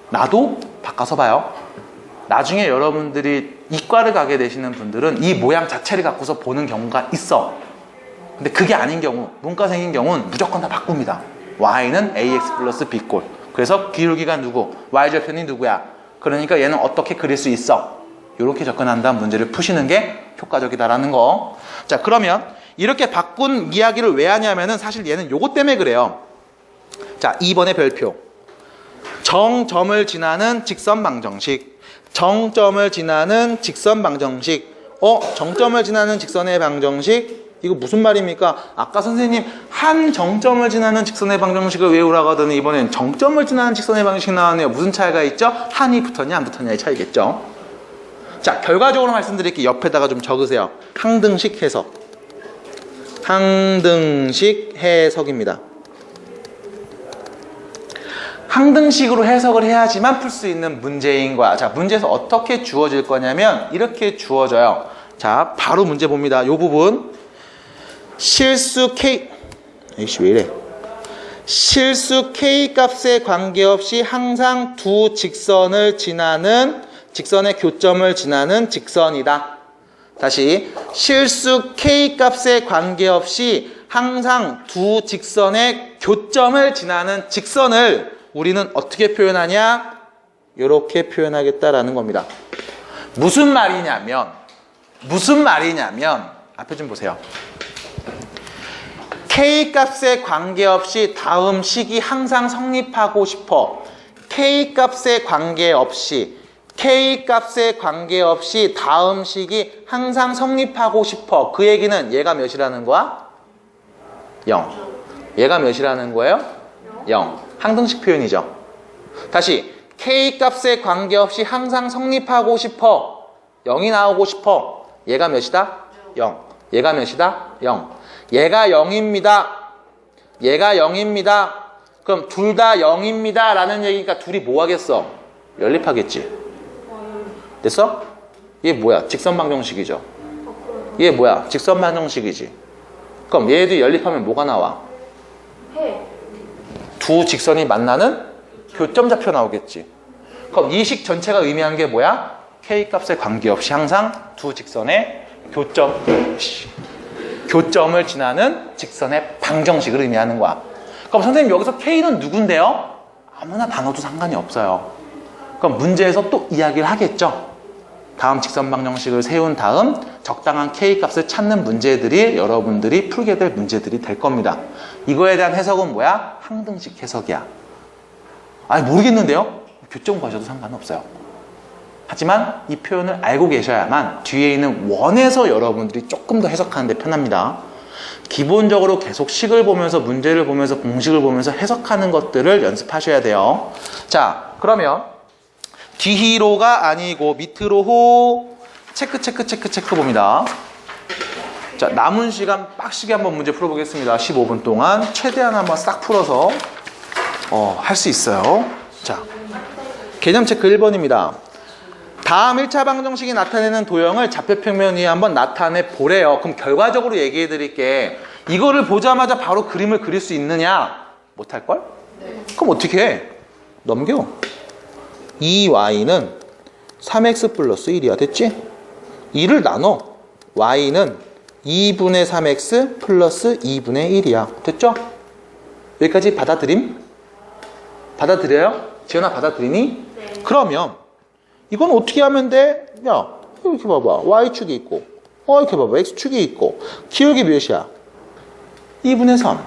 나도 바꿔서 봐요. 나중에 여러분들이 이과를 가게 되시는 분들은 이 모양 자체를 갖고서 보는 경우가 있어. 근데 그게 아닌 경우, 문과생인 경우는 무조건 다 바꿉니다. y는 ax 플러스 b꼴. 그래서 기울기가 누구? y절편이 누구야? 그러니까 얘는 어떻게 그릴 수 있어? 이렇게 접근한 다음 문제를 푸시는 게 효과적이다라는 거. 자, 그러면 이렇게 바꾼 이야기를 왜 하냐면은 사실 얘는 요것 때문에 그래요. 자, 2번의 별표. 정점을 지나는 직선 방정식. 정점을 지나는 직선 방정식. 정점을 지나는 직선의 방정식? 이거 무슨 말입니까? 아까 선생님 한 정점을 지나는 직선의 방정식을 외우라고 하더니 이번엔 정점을 지나는 직선의 방정식 나왔네요. 무슨 차이가 있죠? 한이 붙었냐 안 붙었냐의 차이겠죠. 자, 결과적으로 말씀드릴게요. 옆에다가 좀 적으세요. 항등식 해석. 항등식 해석입니다. 항등식으로 해석을 해야지만 풀 수 있는 문제인 거야. 자, 문제에서 어떻게 주어질 거냐면 이렇게 주어져요. 자, 바로 문제 봅니다. 이 부분. 실수 K, 이씨 왜 이래? 실수 K 값에 관계없이 항상 두 직선을 지나는, 직선의 교점을 지나는 직선이다. 다시, 실수 K 값에 관계없이 항상 두 직선의 교점을 지나는 직선을 우리는 어떻게 표현하냐? 이렇게 표현하겠다라는 겁니다. 무슨 말이냐면 앞에 좀 보세요. K 값에 관계없이 다음 식이 항상 성립하고 싶어. K 값에 관계없이 다음 식이 항상 성립하고 싶어. 그 얘기는 얘가 몇이라는 거야? 0. 얘가 몇이라는 거예요? 0. 항등식 표현이죠. 다시 K 값에 관계없이 항상 성립하고 싶어. 0이 나오고 싶어. 얘가 몇이다? 0. 얘가 몇이다? 0. 얘가 0입니다. 얘가 0입니다. 그럼 둘 다 0입니다 라는 얘기니까 둘이 뭐 하겠어? 연립하겠지. 됐어? 얘 뭐야? 직선 방정식이죠. 얘 뭐야? 직선 방정식이지. 그럼 얘도 연립하면 뭐가 나와? 두 직선이 만나는 교점 좌표 나오겠지. 그럼 이 식 전체가 의미하는 게 뭐야? K 값에 관계없이 항상 두 직선의 교점을 지나는 직선의 방정식을 의미하는 거야. 그럼 선생님 여기서 K는 누군데요? 아무나 단어도 상관이 없어요. 그럼 문제에서 또 이야기를 하겠죠. 다음 직선 방정식을 세운 다음 적당한 K 값을 찾는 문제들이 여러분들이 풀게 될 문제들이 될 겁니다. 이거에 대한 해석은 뭐야? 항등식 해석이야. 아니 모르겠는데요? 교점 가셔도 상관없어요. 하지만 이 표현을 알고 계셔야만 뒤에 있는 원에서 여러분들이 조금 더 해석하는 데 편합니다. 기본적으로 계속 식을 보면서 문제를 보면서 공식을 보면서 해석하는 것들을 연습하셔야 돼요. 자, 그러면 뒤로가 아니고 밑으로 호 체크 봅니다. 자, 남은 시간 빡시게 한번 문제 풀어보겠습니다. 15분 동안 최대한 한번 싹 풀어서 할 수 있어요. 자, 개념 체크 1번입니다. 다음 1차 방정식이 나타내는 도형을 좌표평면 위에 한번 나타내 보래요. 그럼 결과적으로 얘기해 드릴게. 이거를 보자마자 바로 그림을 그릴 수 있느냐? 못할걸? 그럼 어떻게 해? 넘겨. 2y는 3x 플러스 1이야. 됐지? 2를 나눠. y는 2분의 3x 플러스 2분의 1이야. 됐죠? 여기까지 받아들임? 받아들여요? 지연아 받아들이니? 네. 그러면 이건 어떻게 하면 돼? 야, 이렇게 봐봐. y축이 있고 이렇게 봐봐. x축이 있고 기울기 몇이야? 2분의 3.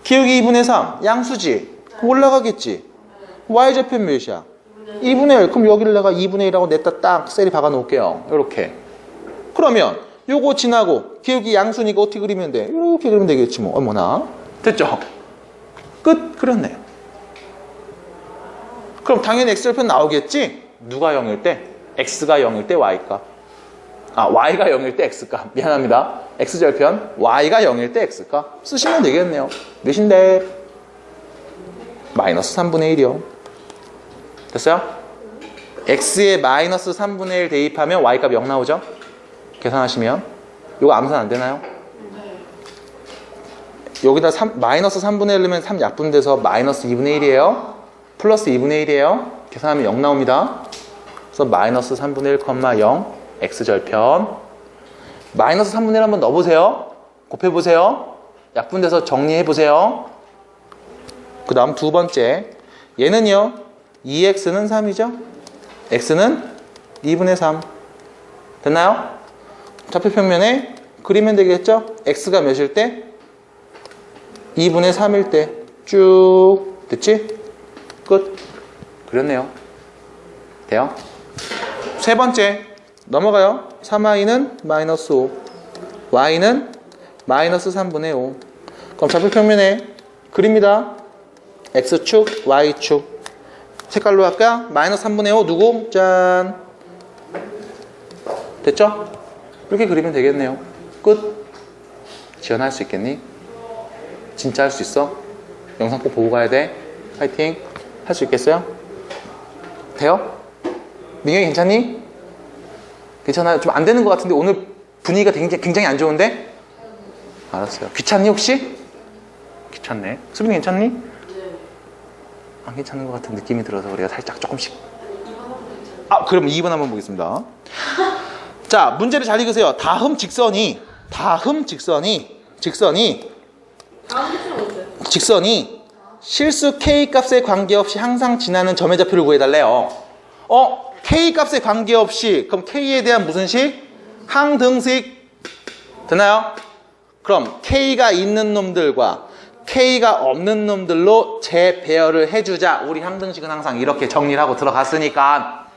기울기 2분의 3. 양수지? 그럼 올라가겠지? y좌편 몇이야? 2분의 1. 그럼 여기를 내가 2분의 1하고 냈다 딱 셀이 박아 놓을게요. 이렇게. 그러면 요거 지나고 기울기 양수니까 어떻게 그리면 돼? 이렇게 그리면 되겠지 뭐. 어머나. 됐죠? 끝. 그렇네요. 그럼 당연히 x절편 나오겠지? 누가 0일 때? x가 0일 때 y값. y가 0일 때 x값. 미안합니다. x절편 y가 0일 때 x값. 쓰시면 되겠네요. 몇인데? 마이너스 3분의 1이요. 됐어요? x에 마이너스 3분의 1 대입하면 y값 0 나오죠? 계산하시면. 이거 암산 안 되나요? 여기다 마이너스 3분의 1 넣으면 3 약분돼서 마이너스 2분의 1이에요. 플러스 2분의 1이에요. 계산하면 0 나옵니다. 그래서 마이너스 3분의 1, 0 x절편 마이너스 3분의 1 한번 넣어보세요. 곱해보세요. 약분돼서 정리해보세요. 그 다음 두 번째 얘는요 2x는 3이죠. x는 2분의 3 됐나요? 좌표평면에 그리면 되겠죠? x가 몇일 때? 2분의 3일 때 쭉 됐지? 끝. 그렸네요. 돼요? 세 번째 넘어가요. 3y는 마이너스 5 y는 마이너스 3분의 5 그럼 좌표평면에 그립니다. x축 y축 색깔로 할까? 마이너스 3분의 5 누구? 짠. 됐죠? 이렇게 그리면 되겠네요. 끝. 지연할 수 있겠니? 진짜 할 수 있어? 영상 꼭 보고 가야 돼. 파이팅. 할 수 있겠어요? 돼요? 민경이 괜찮니? 괜찮아요? 좀 안 되는 것 같은데 오늘 분위기가 굉장히 안 좋은데? 알았어요. 귀찮니 혹시? 귀찮네. 수빈이 괜찮니? 안 괜찮은 것 같은 느낌이 들어서 우리가 살짝 조금씩. 그럼 2번 한번 보겠습니다. 자, 문제를 잘 읽으세요. 다음 직선이 실수 k 값에 관계없이 항상 지나는 점의 좌표를 구해달래요. k 값에 관계없이 그럼 k에 대한 무슨 식? 항등식. 되나요? 그럼 k가 있는 놈들과 k가 없는 놈들로 재배열을 해주자. 우리 항등식은 항상 이렇게 정리를 하고 들어갔으니까.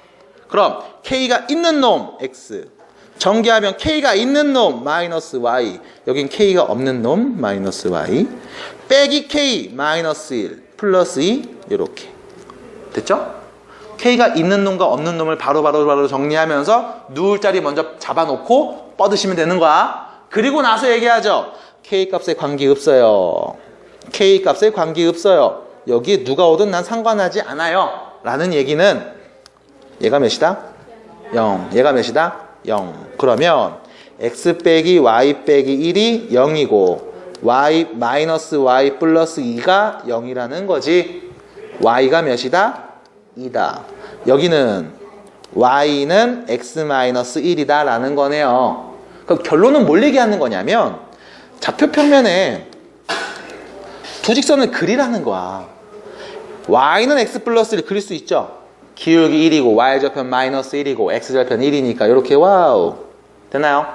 그럼 k가 있는 놈 x 전개하면 k가 있는 놈 마이너스 y 여긴 k가 없는 놈 마이너스 y 빼기 k 마이너스 1 플러스 2 이렇게 됐죠? k가 있는 놈과 없는 놈을 바로 정리하면서 누울 자리 먼저 잡아놓고 뻗으시면 되는 거야. 그리고 나서 얘기하죠. k 값에 관계없어요. k 값에 관계없어요. 여기 누가 오든 난 상관하지 않아요 라는 얘기는 얘가 몇이다? 0. 얘가 몇이다? 0. 그러면 x 빼기 y 빼기 1이 0이고 y 마이너스 y 플러스 2가 0이라는 거지. y가 몇이다? 2다. 여기는 y는 x 마이너스 1이다 라는 거네요. 그럼 결론은 뭘 얘기하는 거냐면 좌표평면에 두 직선을 그리라는 거야. y는 x 플러스 1 그릴 수 있죠? 기울기 1이고 y절편 마이너스 1이고 x절편 1이니까 이렇게 와우. 됐나요?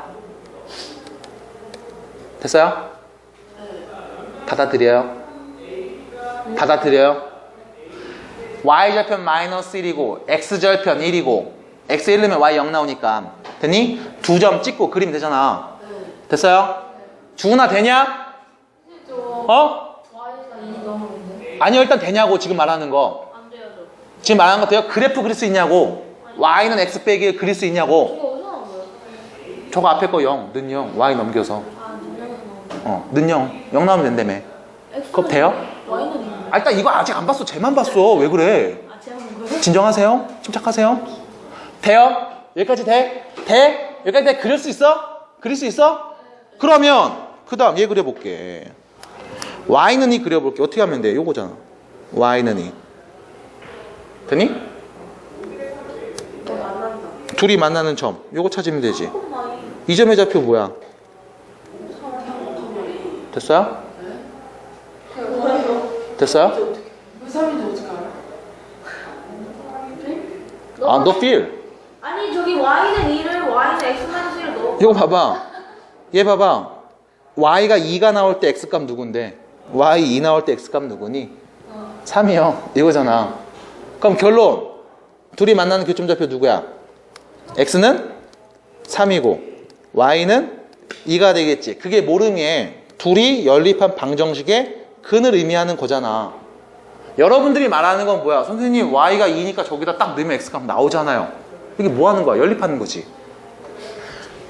됐어요? 받아들여요? 받아들여요? y절편 마이너스 1이고 x절편 1이고 x 1 넣으면 y 0 나오니까 됐니? 2점 찍고 그리면 되잖아. 됐어요? 주은아 되냐? 어? 아니요 일단 되냐고 지금 말하는 거. 안 돼요, 저. 지금 말하는 거 돼요? 그래프 그릴 수 있냐고. y는 x 빼기 그릴 수 있냐고. 이거 어디서 나온 거예요? 저거 앞에 거 0, 는 0, y 넘겨서. 는 0, 0 나오면 된다며. 그거 돼요? Y는 있는데. 아, 일단 이거 아직 안 봤어. 쟤만 봤어. 왜 그래? 아, 제가 본 거예요? 진정하세요. 침착하세요. 돼요? 여기까지 돼? 돼? 여기까지 돼? 그릴 수 있어? 그릴 수 있어? 그러면 그 다음 얘 그려볼게. y는 2 그려볼게. 어떻게 하면 돼? 요거잖아. y는 2. 되니? 만난다. 둘이 만나는 점. 요거 찾으면 되지. 이 점의 좌표 뭐야? 됐어요? 됐어요? 왜 3인지 어떻게 알아? 아, 너 feel. 아니, 저기 Y는 2를 Y는 X-1을 넣어. 이거 봐봐. 얘 봐봐. y가 2가 나올 때 x값 누군데? y 2 나올 때 x값 누구니? 3이요. 이거잖아. 그럼 결론. 둘이 만나는 교점좌표 누구야? x는 3이고 y는 2가 되겠지. 그게 모름이에 둘이 연립한 방정식의 근을 의미하는 거잖아. 여러분들이 말하는 건 뭐야? 선생님 y가 2니까 저기다 딱 넣으면 x값 나오잖아요. 이게 뭐 하는 거야? 연립하는 거지.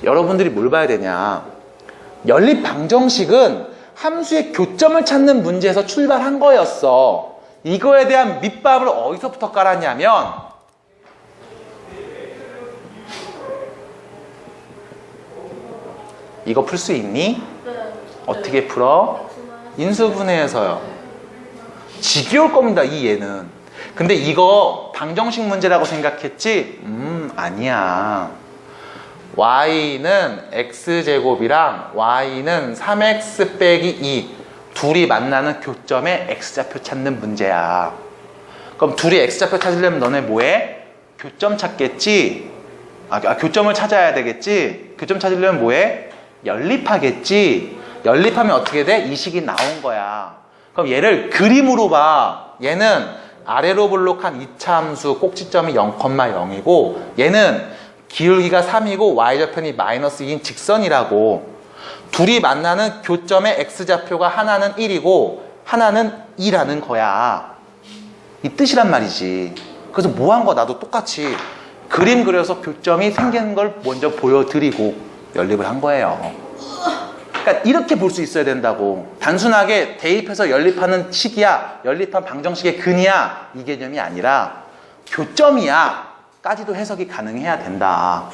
여러분들이 뭘 봐야 되냐? 연립 방정식은 함수의 교점을 찾는 문제에서 출발한 거였어. 이거에 대한 밑밥을 어디서부터 깔았냐면 이거 풀 수 있니? 어떻게 풀어? 인수분해해서요. 지겨울 겁니다, 이 얘는. 근데 이거 방정식 문제라고 생각했지? 아니야. y는 x제곱이랑 y는 3x 빼기 2 둘이 만나는 교점의 x좌표 찾는 문제야. 그럼 둘이 x좌표 찾으려면 너네 뭐해? 교점 찾겠지? 교점을 찾아야 되겠지? 교점 찾으려면 뭐해? 연립하겠지? 연립하면 어떻게 돼? 이 식이 나온 거야. 그럼 얘를 그림으로 봐. 얘는 아래로 볼록한 2차 함수 꼭지점이 0,0이고 얘는 기울기가 3이고 y좌편이 마이너스 2인 직선이라고. 둘이 만나는 교점의 x좌표가 하나는 1이고 하나는 2라는 거야. 이 뜻이란 말이지. 그래서 뭐 한 거야? 나도 똑같이 그림 그려서 교점이 생기는 걸 먼저 보여드리고 연립을 한 거예요. 그러니까 이렇게 볼 수 있어야 된다고. 단순하게 대입해서 연립하는 식이야, 연립한 방정식의 근이야, 이 개념이 아니라 교점이야 까지도 해석이 가능해야 된다.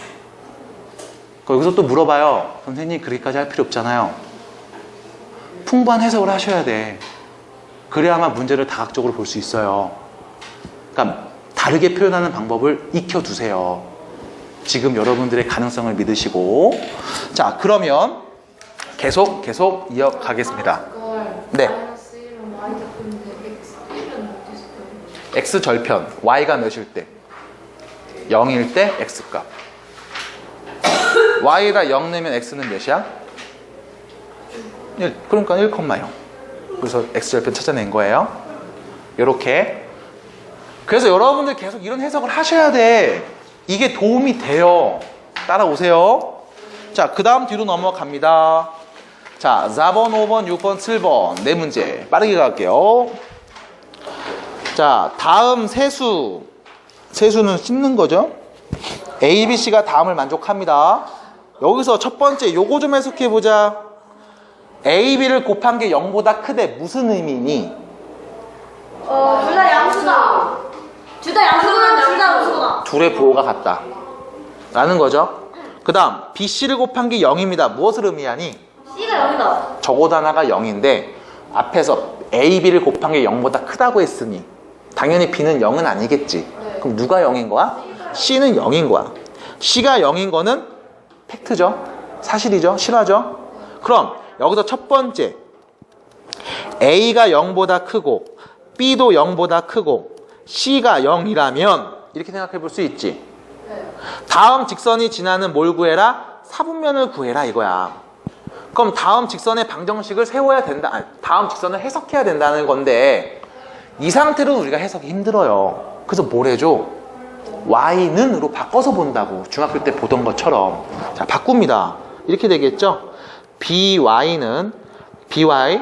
여기서 또 물어봐요. 선생님 그렇게까지 할 필요 없잖아요. 풍부한 해석을 하셔야 돼. 그래야만 문제를 다각적으로 볼 수 있어요. 그러니까 다르게 표현하는 방법을 익혀두세요. 지금 여러분들의 가능성을 믿으시고. 자, 그러면 계속 이어가겠습니다. 네. 마이너스 1은 y 제곱인데 x 1은 어디서 빼요? x 절편 y가 몇일 때? 0일 때 x값. y에다 0 내면 x는 몇이야? 1. 그러니까 1,0. 그래서 x 절편 찾아낸 거예요. 요렇게. 그래서 여러분들 계속 이런 해석을 하셔야 돼. 이게 도움이 돼요. 따라오세요. 자, 그 다음 뒤로 넘어갑니다. 자, 4번, 5번, 6번, 7번 네 문제 빠르게 갈게요. 자, 다음 세수는 씻는 거죠. A, B, C가 다음을 만족합니다. 여기서 첫 번째 요거 좀 해석해 보자. A, B를 곱한 게 0보다 크대. 무슨 의미니? 둘 다 양수다. 둘 다 양수구나, 둘 다 양수구나. 둘의 부호가 같다 라는 거죠. 그 다음 B, C를 곱한 게 0입니다. 무엇을 의미하니? C가 0이다. 저곳 하나가 0인데 앞에서 A, B를 곱한 게 0보다 크다고 했으니 당연히 B는 0은 아니겠지. 그럼 누가 0인 거야? C는 0인 거야. C가 0인 거는 팩트죠. 사실이죠. 실화죠. 그럼 여기서 첫 번째 A가 0보다 크고 B도 0보다 크고 C가 0이라면 이렇게 생각해 볼 수 있지. 다음 직선이 지나는 뭘 구해라? 사분면을 구해라 이거야. 그럼 다음 직선의 방정식을 세워야 된다. 아니, 다음 직선을 해석해야 된다는 건데 이 상태로 우리가 해석이 힘들어요. 그래서 뭘 해줘? y는으로 바꿔서 본다고. 중학교 때 보던 것처럼. 자, 바꿉니다. 이렇게 되겠죠? by는 by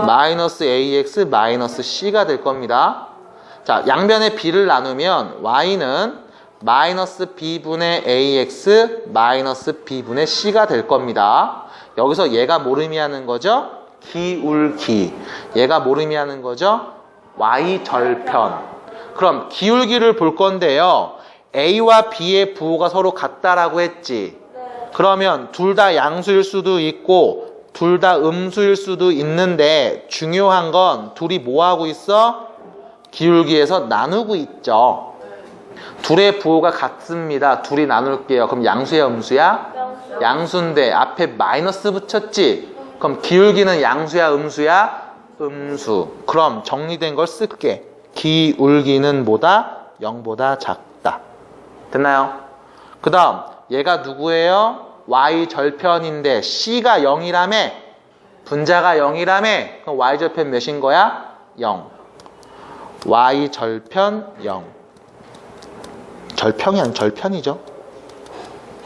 마이너스 ax 마이너스 c가 될 겁니다. 자, 양변에 b를 나누면 y는 마이너스 b분의 ax 마이너스 b분의 c가 될 겁니다. 여기서 얘가 뭘 의미하는 거죠? 기울기. 얘가 뭘 의미하는 거죠? y절편. 그럼 기울기를 볼 건데요. a와 b의 부호가 서로 같다라고 했지. 그러면 둘 다 양수일 수도 있고 둘 다 음수일 수도 있는데 중요한 건 둘이 뭐 하고 있어? 기울기에서 나누고 있죠. 둘의 부호가 같습니다. 둘이 나눌게요. 그럼 양수야 음수야? 양수인데 앞에 마이너스 붙였지? 그럼 기울기는 양수야 음수야? 음수. 그럼 정리된 걸 쓸게. 기울기는 뭐다? 0보다 작다. 됐나요? 그 다음 얘가 누구예요? y절편인데 c가 0이라며? 분자가 0이라며? 그럼 y절편 몇인 거야? 0. y절편 0. 절평이 아니라 절편이죠.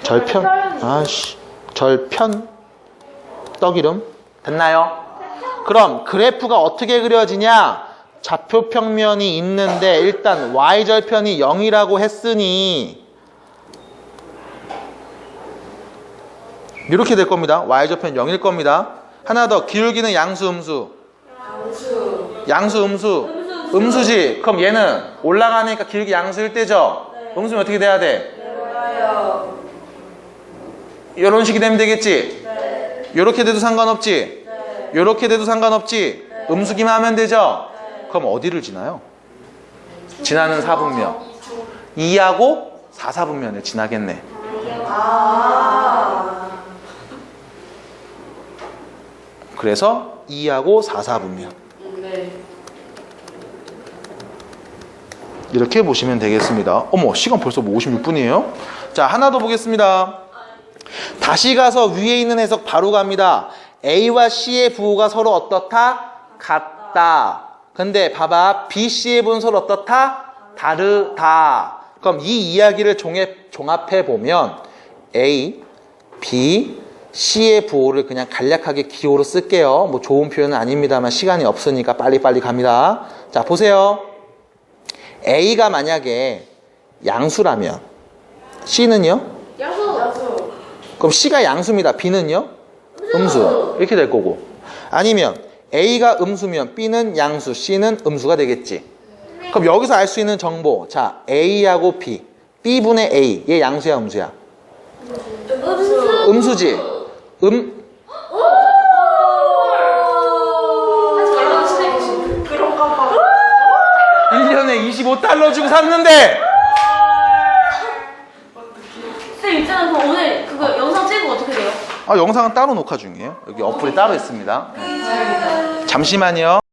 절편. 아씨. 절편. 떡이름. 됐나요? 그럼 그래프가 어떻게 그려지냐? 좌표평면이 있는데 일단 y절편이 0이라고 했으니 이렇게 될 겁니다. y절편 0일 겁니다. 하나 더. 기울기는 양수 음수? 양수 음수? 음수지. 그럼 얘는 올라가니까 기울기 양수일 때죠? 음수면 어떻게 돼야 돼? 이런 식이 되면 되겠지? 요렇게 돼도 상관없지? 요렇게 돼도 상관없지? 음수기만 하면 되죠? 그럼 어디를 지나요? 지나는 사분면 2하고 4사분면을 지나겠네. 그래서 2하고 4사분면 이렇게 보시면 되겠습니다. 어머, 시간 벌써 뭐 56분이에요? 자, 하나 더 보겠습니다. 다시 가서 위에 있는 해석 바로 갑니다. A와 C의 부호가 서로 어떻다? 같다. 근데 봐봐, B, C의 부호는 서로 어떻다? 다르다. 그럼 이 이야기를 종합해 보면 A, B, C의 부호를 그냥 간략하게 기호로 쓸게요. 뭐 좋은 표현은 아닙니다만 시간이 없으니까 빨리빨리 갑니다. 자, 보세요. A가 만약에 양수라면 C는요? 양수. 그럼 C가 양수입니다. B는요? 음수. 이렇게 될 거고. 아니면 A가 음수면 B는 양수, C는 음수가 되겠지. 그럼 여기서 알 수 있는 정보. 자, A하고 B. B분의 A. 얘 양수야, 음수야? 음수지. 그런가 봐. 1년에 25달러 주고 샀는데! 쌤 있잖아. 그럼 오늘 그거 영상 찍고 어떻게 돼요? 영상은 따로 녹화 중이에요. 여기 어플이 따로 있습니다. 잠시만요.